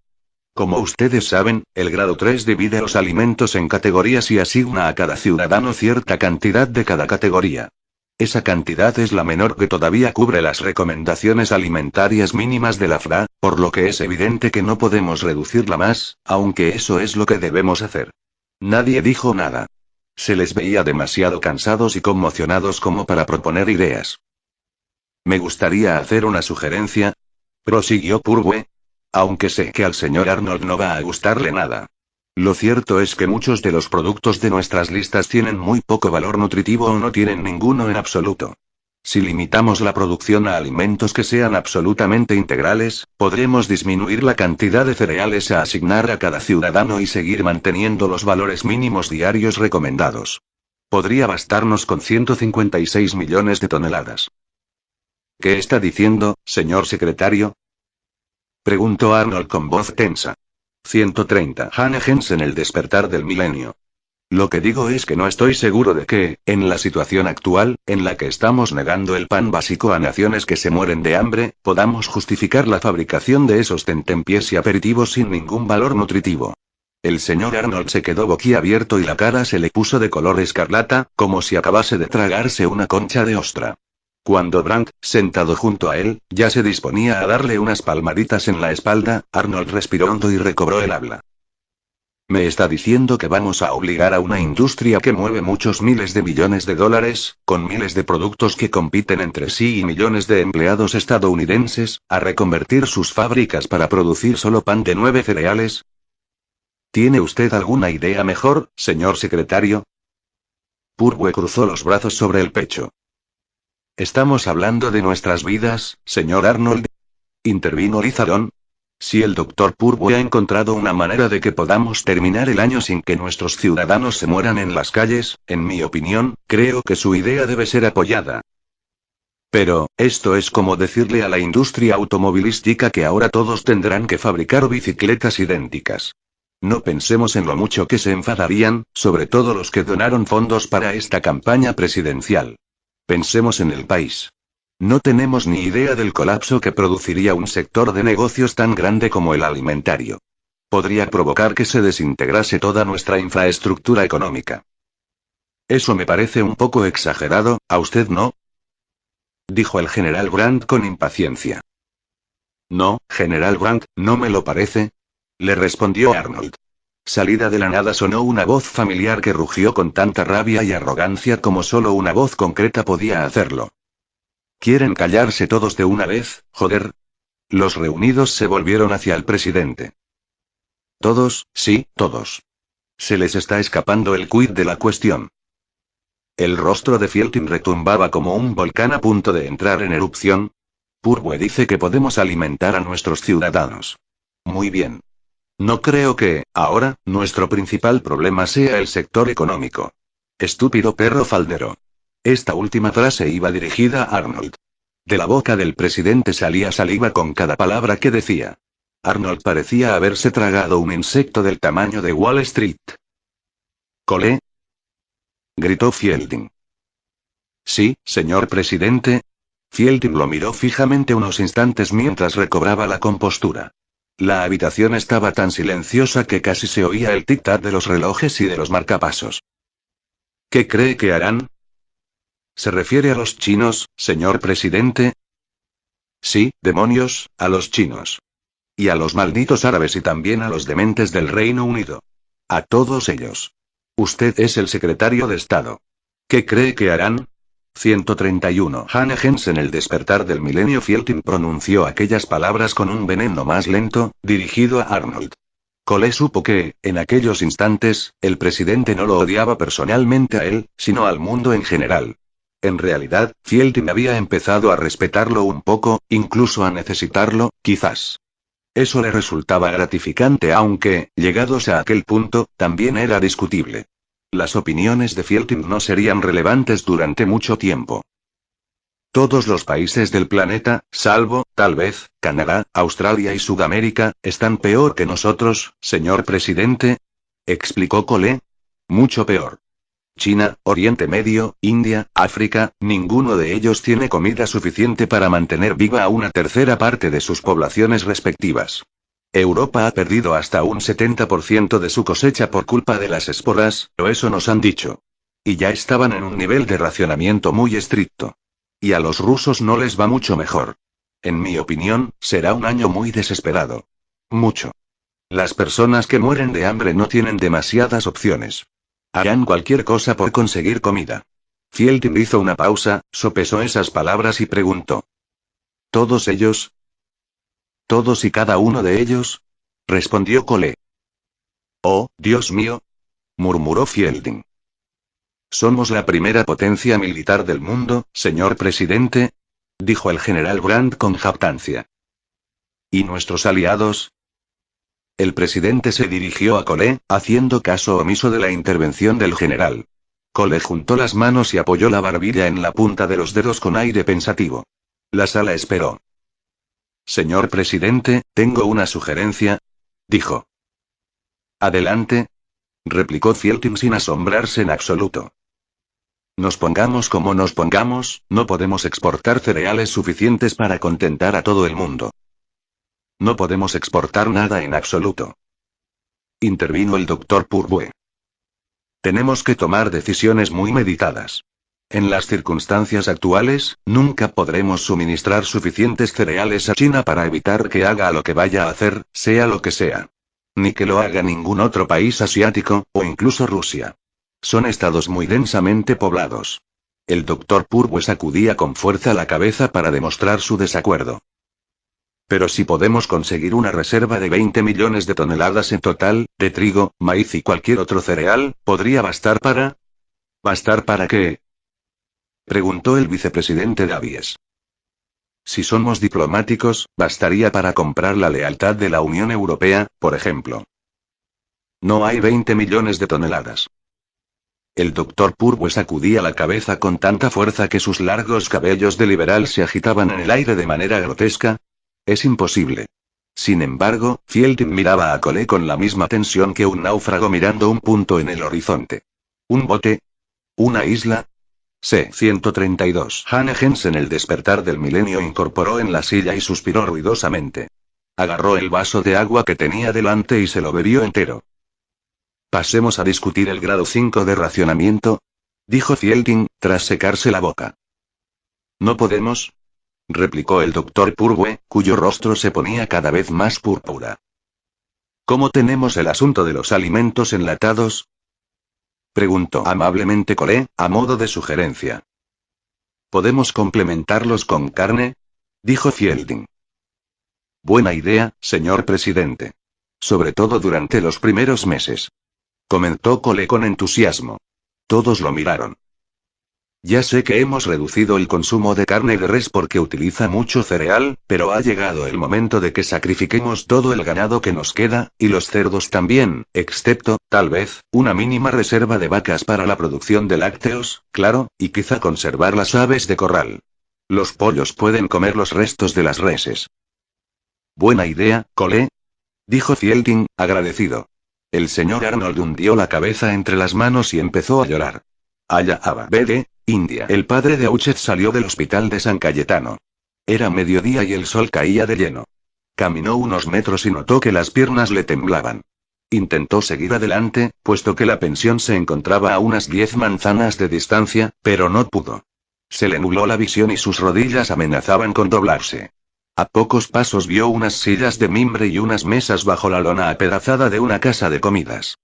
Como ustedes saben, el grado 3 divide los alimentos en categorías y asigna a cada ciudadano cierta cantidad de cada categoría. Esa cantidad es la menor que todavía cubre las recomendaciones alimentarias mínimas de la FRA, por lo que es evidente que no podemos reducirla más, aunque eso es lo que debemos hacer. Nadie dijo nada. Se les veía demasiado cansados y conmocionados como para proponer ideas. Me gustaría hacer una sugerencia, prosiguió Purwe, aunque sé que al señor Arnold no va a gustarle nada. Lo cierto es que muchos de los productos de nuestras listas tienen muy poco valor nutritivo o no tienen ninguno en absoluto. Si limitamos la producción a alimentos que sean absolutamente integrales, podremos disminuir la cantidad de cereales a asignar a cada ciudadano y seguir manteniendo los valores mínimos diarios recomendados. Podría bastarnos con 156 millones de toneladas. ¿Qué está diciendo, señor secretario? Preguntó Arnold con voz tensa. 130 Hannegens en el despertar del milenio. Lo que digo es que no estoy seguro de que, en la situación actual, en la que estamos negando el pan básico a naciones que se mueren de hambre, podamos justificar la fabricación de esos tentempiés y aperitivos sin ningún valor nutritivo. El señor Arnold se quedó boquiabierto y la cara se le puso de color escarlata, como si acabase de tragarse una concha de ostra. Cuando Brandt, sentado junto a él, ya se disponía a darle unas palmaditas en la espalda, Arnold respiró hondo y recobró el habla. Me está diciendo que vamos a obligar a una industria que mueve muchos miles de millones de dólares, con miles de productos que compiten entre sí y millones de empleados estadounidenses, a reconvertir sus fábricas para producir solo pan de 9 cereales. ¿Tiene usted alguna idea mejor, señor secretario? Purwe cruzó los brazos sobre el pecho. Estamos hablando de nuestras vidas, señor Arnold. Intervino Lizaron. Si el doctor Purwe ha encontrado una manera de que podamos terminar el año sin que nuestros ciudadanos se mueran en las calles, en mi opinión, creo que su idea debe ser apoyada. Pero, esto es como decirle a la industria automovilística que ahora todos tendrán que fabricar bicicletas idénticas. No pensemos en lo mucho que se enfadarían, sobre todo los que donaron fondos para esta campaña presidencial. Pensemos en el país. No tenemos ni idea del colapso que produciría un sector de negocios tan grande como el alimentario. Podría provocar que se desintegrase toda nuestra infraestructura económica. Eso me parece un poco exagerado, ¿a usted no? Dijo el general Grant con impaciencia. No, general Grant, no me lo parece, le respondió Arnold. Salida de la nada sonó una voz familiar que rugió con tanta rabia y arrogancia como solo una voz concreta podía hacerlo. ¿Quieren callarse todos de una vez, joder? Los reunidos se volvieron hacia el presidente. Todos, sí, todos. Se les está escapando el quid de la cuestión. El rostro de Fielding retumbaba como un volcán a punto de entrar en erupción. Purwe dice que podemos alimentar a nuestros ciudadanos. Muy bien. No creo que, ahora, nuestro principal problema sea el sector económico. Estúpido perro faldero. Esta última frase iba dirigida a Arnold. De la boca del presidente salía saliva con cada palabra que decía. Arnold parecía haberse tragado un insecto del tamaño de Wall Street. ¿Colé? Gritó Fielding. Sí, señor presidente. Fielding lo miró fijamente unos instantes mientras recobraba la compostura. La habitación estaba tan silenciosa que casi se oía el tic-tac de los relojes y de los marcapasos. ¿Qué cree que harán? ¿Se refiere a los chinos, señor presidente? Sí, demonios, a los chinos. Y a los malditos árabes y también a los dementes del Reino Unido. A todos ellos. Usted es el secretario de Estado. ¿Qué cree que harán? 131 Hannegens en el despertar del milenio. Fielding pronunció aquellas palabras con un veneno más lento, dirigido a Arnold. Cole supo que, en aquellos instantes, el presidente no lo odiaba personalmente a él, sino al mundo en general. En realidad, Fielding había empezado a respetarlo un poco, incluso a necesitarlo, quizás. Eso le resultaba gratificante aunque, llegados a aquel punto, también era discutible. Las opiniones de Fielding no serían relevantes durante mucho tiempo. Todos los países del planeta, salvo, tal vez, Canadá, Australia y Sudamérica, están peor que nosotros, señor presidente, explicó Cole. Mucho peor. China, Oriente Medio, India, África, ninguno de ellos tiene comida suficiente para mantener viva a una tercera parte de sus poblaciones respectivas. Europa ha perdido hasta un 70% de su cosecha por culpa de las esporas, o eso nos han dicho. Y ya estaban en un nivel de racionamiento muy estricto. Y a los rusos no les va mucho mejor. En mi opinión, será un año muy desesperado. Mucho. Las personas que mueren de hambre no tienen demasiadas opciones. Harán cualquier cosa por conseguir comida. Fielding hizo una pausa, sopesó esas palabras y preguntó. ¿Todos ellos? ¿Todos y cada uno de ellos? Respondió Cole. Oh, Dios mío, murmuró Fielding. Somos la primera potencia militar del mundo, señor presidente, dijo el general Grant con jactancia. ¿Y nuestros aliados? El presidente se dirigió a Cole, haciendo caso omiso de la intervención del general. Cole juntó las manos y apoyó la barbilla en la punta de los dedos con aire pensativo. La sala esperó. Señor presidente, tengo una sugerencia, dijo. Adelante, replicó Fielding sin asombrarse en absoluto. Nos pongamos como nos pongamos, no podemos exportar cereales suficientes para contentar a todo el mundo. No podemos exportar nada en absoluto. Intervino el doctor Purbué. Tenemos que tomar decisiones muy meditadas. En las circunstancias actuales, nunca podremos suministrar suficientes cereales a China para evitar que haga lo que vaya a hacer, sea lo que sea. Ni que lo haga ningún otro país asiático, o incluso Rusia. Son estados muy densamente poblados. El doctor Purbué sacudía con fuerza la cabeza para demostrar su desacuerdo. Pero si podemos conseguir una reserva de 20 millones de toneladas en total, de trigo, maíz y cualquier otro cereal, ¿podría bastar para? ¿Bastar para qué? Preguntó el vicepresidente Davies. Si somos diplomáticos, bastaría para comprar la lealtad de la Unión Europea, por ejemplo. No hay 20 millones de toneladas. El doctor Purbué sacudía la cabeza con tanta fuerza que sus largos cabellos de liberal se agitaban en el aire de manera grotesca. Es imposible. Sin embargo, Fielding miraba a Cole con la misma tensión que un náufrago mirando un punto en el horizonte. ¿Un bote? ¿Una isla? C-132. Hanne Jensen, el despertar del milenio, incorporó en la silla y suspiró ruidosamente. Agarró el vaso de agua que tenía delante y se lo bebió entero. Pasemos a discutir el grado 5 de racionamiento, dijo Fielding, tras secarse la boca. No podemos, replicó el doctor Purbué, cuyo rostro se ponía cada vez más púrpura. ¿Cómo tenemos el asunto de los alimentos enlatados? Preguntó amablemente Cole, a modo de sugerencia. ¿Podemos complementarlos con carne? Dijo Fielding. Buena idea, señor presidente. Sobre todo durante los primeros meses. Comentó Cole con entusiasmo. Todos lo miraron. Ya sé que hemos reducido el consumo de carne de res porque utiliza mucho cereal, pero ha llegado el momento de que sacrifiquemos todo el ganado que nos queda, y los cerdos también, excepto, tal vez, una mínima reserva de vacas para la producción de lácteos, claro, y quizá conservar las aves de corral. Los pollos pueden comer los restos de las reses. Buena idea, Cole, dijo Fielding, agradecido. El señor Arnold hundió la cabeza entre las manos y empezó a llorar. Allá Bede, India. El padre de Auchet salió del hospital de San Cayetano. Era mediodía y el sol caía de lleno. Caminó unos metros y notó que las piernas le temblaban. Intentó seguir adelante, puesto que la pensión se encontraba a unas 10 manzanas de distancia, pero no pudo. Se le nubló la visión y sus rodillas amenazaban con doblarse. A pocos pasos vio unas sillas de mimbre y unas mesas bajo la lona apedazada de una casa de comidas.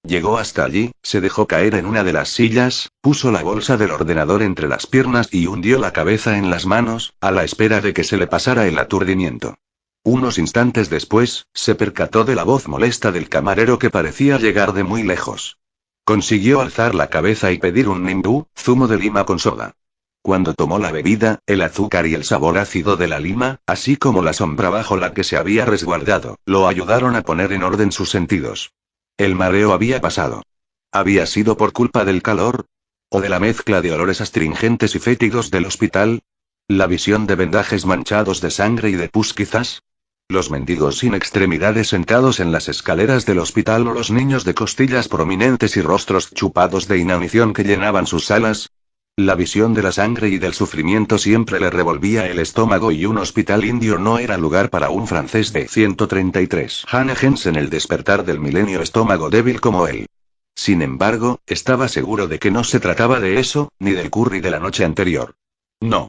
Llegó hasta allí, se dejó caer en una de las sillas, puso la bolsa del ordenador entre las piernas y hundió la cabeza en las manos, a la espera de que se le pasara el aturdimiento. Unos instantes después, se percató de la voz molesta del camarero que parecía llegar de muy lejos. Consiguió alzar la cabeza y pedir un nimbú, zumo de lima con soda. Cuando tomó la bebida, el azúcar y el sabor ácido de la lima, así como la sombra bajo la que se había resguardado, lo ayudaron a poner en orden sus sentidos. El mareo había pasado. ¿Había sido por culpa del calor? ¿O de la mezcla de olores astringentes y fétidos del hospital? ¿La visión de vendajes manchados de sangre y de pus quizás? Los mendigos sin extremidades sentados en las escaleras del hospital o los niños de costillas prominentes y rostros chupados de inanición que llenaban sus salas. La visión de la sangre y del sufrimiento siempre le revolvía el estómago y un hospital indio no era lugar para un francés de 133 años en el despertar del milenio estómago débil como él. Sin embargo, estaba seguro de que no se trataba de eso, ni del curry de la noche anterior. No.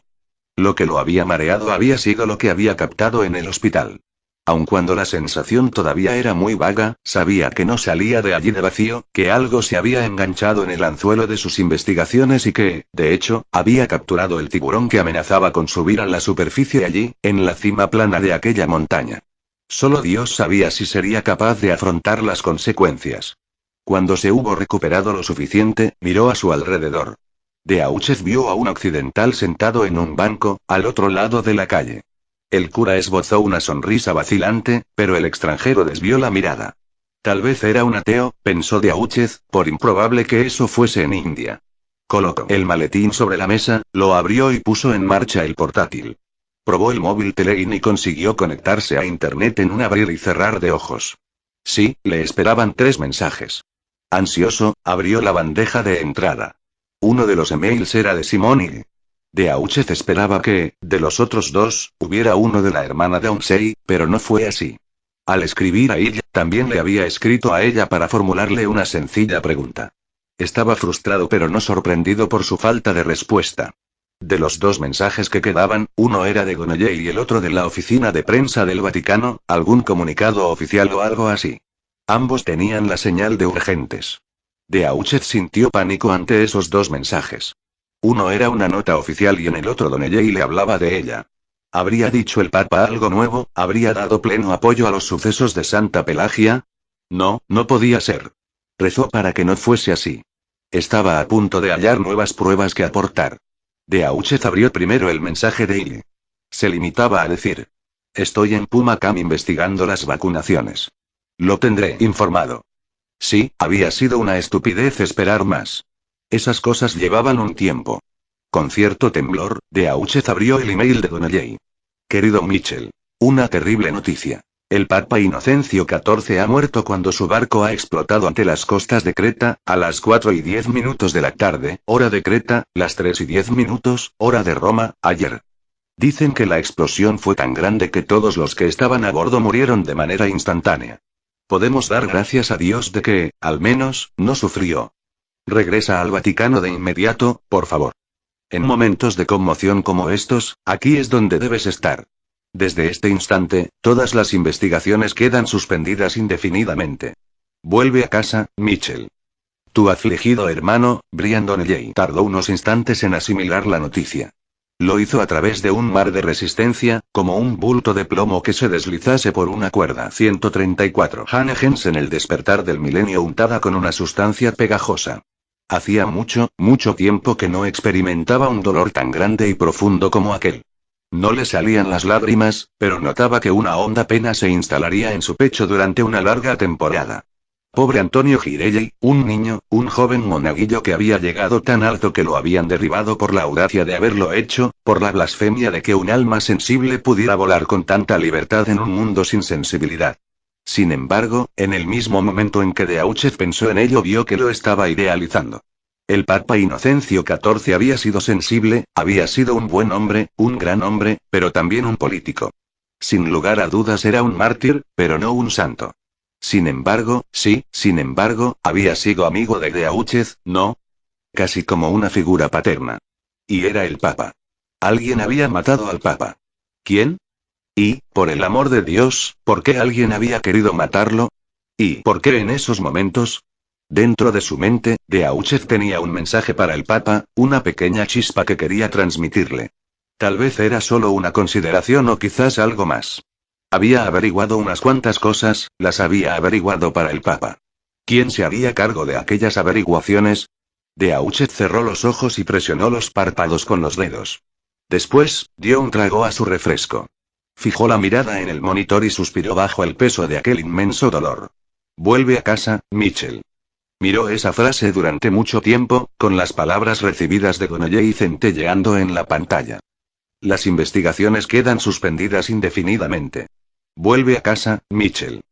Lo que lo había mareado había sido lo que había captado en el hospital. Aun cuando la sensación todavía era muy vaga, sabía que no salía de allí de vacío, que algo se había enganchado en el anzuelo de sus investigaciones y que, de hecho, había capturado el tiburón que amenazaba con subir a la superficie allí, en la cima plana de aquella montaña. Solo Dios sabía si sería capaz de afrontar las consecuencias. Cuando se hubo recuperado lo suficiente, miró a su alrededor. Beauchet vio a un occidental sentado en un banco, al otro lado de la calle. El cura esbozó una sonrisa vacilante, pero el extranjero desvió la mirada. Tal vez era un ateo, pensó Beauchet, por improbable que eso fuese en India. Colocó el maletín sobre la mesa, lo abrió y puso en marcha el portátil. Probó el móvil Telein y consiguió conectarse a Internet en un abrir y cerrar de ojos. Sí, le esperaban 3 mensajes. Ansioso, abrió la bandeja de entrada. Uno de los emails era de Simone y Beauchet esperaba que, de los otros 2, hubiera uno de la hermana de Onsei, pero no fue así. Al escribir a ella, también le había escrito a ella para formularle una sencilla pregunta. Estaba frustrado pero no sorprendido por su falta de respuesta. De los 2 mensajes que quedaban, uno era de Gonoyé y el otro de la oficina de prensa del Vaticano, algún comunicado oficial o algo así. Ambos tenían la señal de urgentes. Beauchet sintió pánico ante esos 2 mensajes. Uno era una nota oficial y en el otro Gonoyé le hablaba de ella. ¿Habría dicho el Papa algo nuevo? ¿Habría dado pleno apoyo a los sucesos de Santa Pelagia? No, no podía ser. Rezó para que no fuese así. Estaba a punto de hallar nuevas pruebas que aportar. Beauchet abrió primero el mensaje de Ili. Se limitaba a decir: estoy en Pumacam investigando las vacunaciones. Lo tendré informado. Sí, había sido una estupidez esperar más. Esas cosas llevaban un tiempo. Con cierto temblor, Beauchet abrió el email de Gonoyé. Querido Mitchell. Una terrible noticia. El Papa Inocencio XIV ha muerto cuando su barco ha explotado ante las costas de Creta, a las 4:10 de la tarde, hora de Creta, las 3:10, hora de Roma, ayer. Dicen que la explosión fue tan grande que todos los que estaban a bordo murieron de manera instantánea. Podemos dar gracias a Dios de que, al menos, no sufrió. Regresa al Vaticano de inmediato, por favor. En momentos de conmoción como estos, aquí es donde debes estar. Desde este instante, todas las investigaciones quedan suspendidas indefinidamente. Vuelve a casa, Mitchell. Tu afligido hermano, Brian Donnelly. Tardó unos instantes en asimilar la noticia. Lo hizo a través de un mar de resistencia, como un bulto de plomo que se deslizase por una cuerda. 134 Hannahens en el despertar del milenio untada con una sustancia pegajosa. Hacía mucho, mucho tiempo que no experimentaba un dolor tan grande y profundo como aquel. No le salían las lágrimas, pero notaba que una honda pena se instalaría en su pecho durante una larga temporada. Pobre Antonio Girelli, un niño, un joven monaguillo que había llegado tan alto que lo habían derribado por la audacia de haberlo hecho, por la blasfemia de que un alma sensible pudiera volar con tanta libertad en un mundo sin sensibilidad. Sin embargo, en el mismo momento en que Beauchet pensó en ello vio que lo estaba idealizando. El Papa Inocencio XIV había sido sensible, había sido un buen hombre, un gran hombre, pero también un político. Sin lugar a dudas era un mártir, pero no un santo. Sin embargo, había sido amigo de Beauchet, ¿no? Casi como una figura paterna. Y era el Papa. Alguien había matado al Papa. ¿Quién? Y, por el amor de Dios, ¿por qué alguien había querido matarlo? ¿Y por qué en esos momentos? Dentro de su mente, Beauchet tenía un mensaje para el Papa, una pequeña chispa que quería transmitirle. Tal vez era solo una consideración o quizás algo más. Había averiguado unas cuantas cosas, las había averiguado para el Papa. ¿Quién se haría cargo de aquellas averiguaciones? Beauchet cerró los ojos y presionó los párpados con los dedos. Después, dio un trago a su refresco. Fijó la mirada en el monitor y suspiró bajo el peso de aquel inmenso dolor. Vuelve a casa, Mitchell. Miró esa frase durante mucho tiempo, con las palabras recibidas de Gonoyé centelleando en la pantalla. Las investigaciones quedan suspendidas indefinidamente. Vuelve a casa, Mitchell.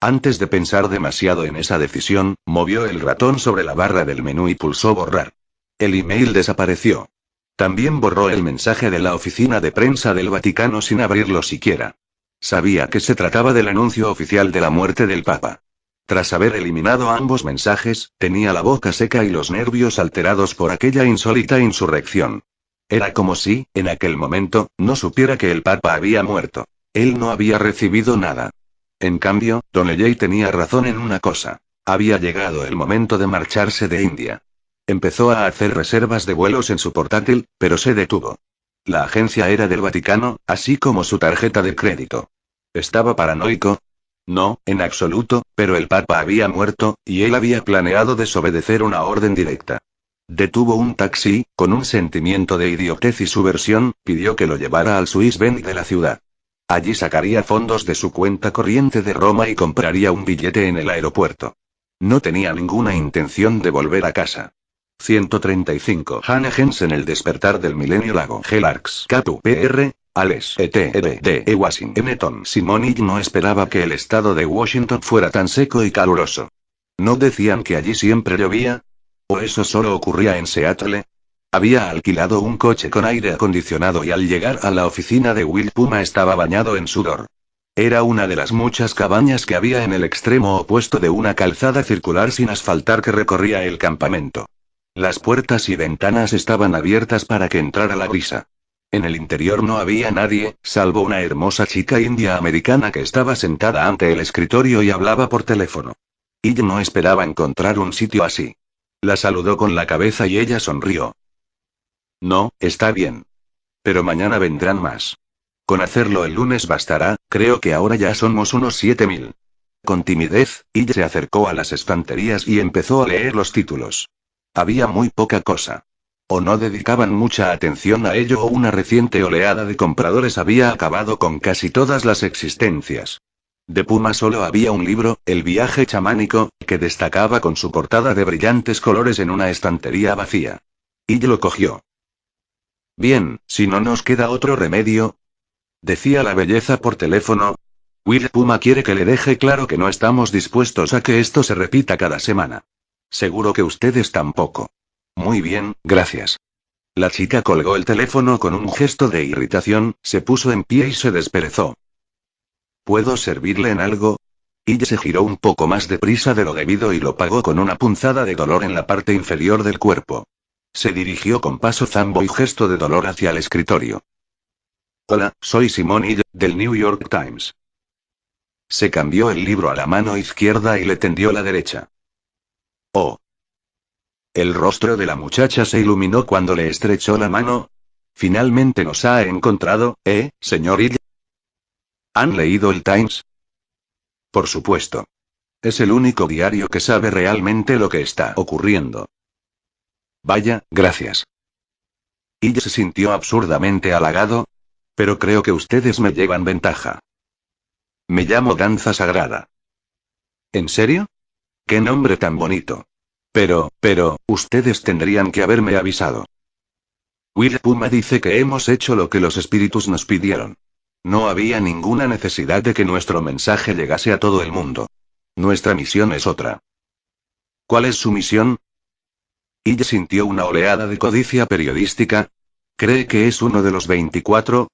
Antes de pensar demasiado en esa decisión, movió el ratón sobre la barra del menú y pulsó borrar. El email desapareció. También borró el mensaje de la oficina de prensa del Vaticano sin abrirlo siquiera. Sabía que se trataba del anuncio oficial de la muerte del Papa. Tras haber eliminado ambos mensajes, tenía la boca seca y los nervios alterados por aquella insólita insurrección. Era como si, en aquel momento, no supiera que el Papa había muerto. Él no había recibido nada. En cambio, Donnelly tenía razón en una cosa. Había llegado el momento de marcharse de India. Empezó a hacer reservas de vuelos en su portátil, pero se detuvo. La agencia era del Vaticano, así como su tarjeta de crédito. ¿Estaba paranoico? No, en absoluto, pero el Papa había muerto, y él había planeado desobedecer una orden directa. Detuvo un taxi, con un sentimiento de idiotez y subversión, pidió que lo llevara al Swiss Bank de la ciudad. Allí sacaría fondos de su cuenta corriente de Roma y compraría un billete en el aeropuerto. No tenía ninguna intención de volver a casa. 135. Hannah Jensen. El despertar del milenio. Lago Gelarx. Capu. PR. Alex. ETRD. Washington. Simone no esperaba que el estado de Washington fuera tan seco y caluroso. ¿No decían que allí siempre llovía? ¿O eso solo ocurría en Seattle? Había alquilado un coche con aire acondicionado y al llegar a la oficina de Will Puma estaba bañado en sudor. Era una de las muchas cabañas que había en el extremo opuesto de una calzada circular sin asfaltar que recorría el campamento. Las puertas y ventanas estaban abiertas para que entrara la brisa. En el interior no había nadie, salvo una hermosa chica india americana que estaba sentada ante el escritorio y hablaba por teléfono. Ella no esperaba encontrar un sitio así. La saludó con la cabeza y ella sonrió. No, está bien. Pero mañana vendrán más. Con hacerlo el lunes bastará, creo que ahora ya somos unos 7000. Con timidez, ella se acercó a las estanterías y empezó a leer los títulos. Había muy poca cosa. O no dedicaban mucha atención a ello o una reciente oleada de compradores había acabado con casi todas las existencias. De Puma solo había un libro, El viaje chamánico, que destacaba con su portada de brillantes colores en una estantería vacía. Y lo cogió. Bien, si no nos queda otro remedio, decía la belleza por teléfono. Will Puma quiere que le deje claro que no estamos dispuestos a que esto se repita cada semana. Seguro que ustedes tampoco. Muy bien, gracias. La chica colgó el teléfono con un gesto de irritación, se puso en pie y se desperezó. ¿Puedo servirle en algo? Ella se giró un poco más deprisa de lo debido y lo pagó con una punzada de dolor en la parte inferior del cuerpo. Se dirigió con paso zambo y gesto de dolor hacia el escritorio. Hola, soy Simone Hill, del New York Times. Se cambió el libro a la mano izquierda y le tendió la derecha. Oh. El rostro de la muchacha se iluminó cuando le estrechó la mano. Finalmente nos ha encontrado, señor Hill. ¿Han leído el Times? Por supuesto. Es el único diario que sabe realmente lo que está ocurriendo. Vaya, gracias. Ella se sintió absurdamente halagado. Pero creo que ustedes me llevan ventaja. Me llamo Danza Sagrada. ¿En serio? ¡Qué nombre tan bonito! Pero, ustedes tendrían que haberme avisado. Will Puma dice que hemos hecho lo que los espíritus nos pidieron. No había ninguna necesidad de que nuestro mensaje llegase a todo el mundo. Nuestra misión es otra. ¿Cuál es su misión? Ella sintió una oleada de codicia periodística. ¿Cree que es uno de los 24?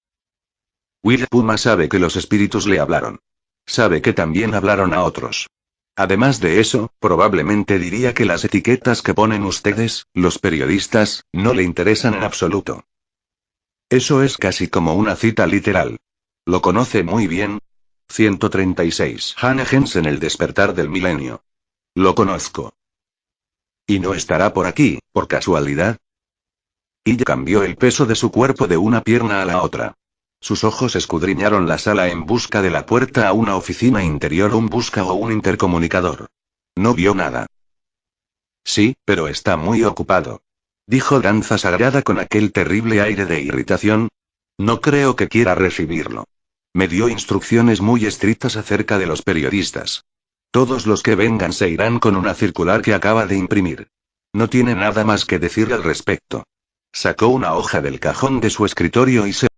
Will Puma sabe que los espíritus le hablaron. Sabe que también hablaron a otros. Además de eso, probablemente diría que las etiquetas que ponen ustedes, los periodistas, no le interesan en absoluto. Eso es casi como una cita literal. ¿Lo conoce muy bien? 136. Hannah Jensen. El despertar del milenio. Lo conozco. ¿Y no estará por aquí, por casualidad? Y cambió el peso de su cuerpo de una pierna a la otra. Sus ojos escudriñaron la sala en busca de la puerta a una oficina interior, un busca o un intercomunicador. No vio nada. Sí, pero está muy ocupado. Dijo Danza Sagrada con aquel terrible aire de irritación. No creo que quiera recibirlo. Me dio instrucciones muy estrictas acerca de los periodistas. Todos los que vengan se irán con una circular que acaba de imprimir. No tiene nada más que decir al respecto. Sacó una hoja del cajón de su escritorio y se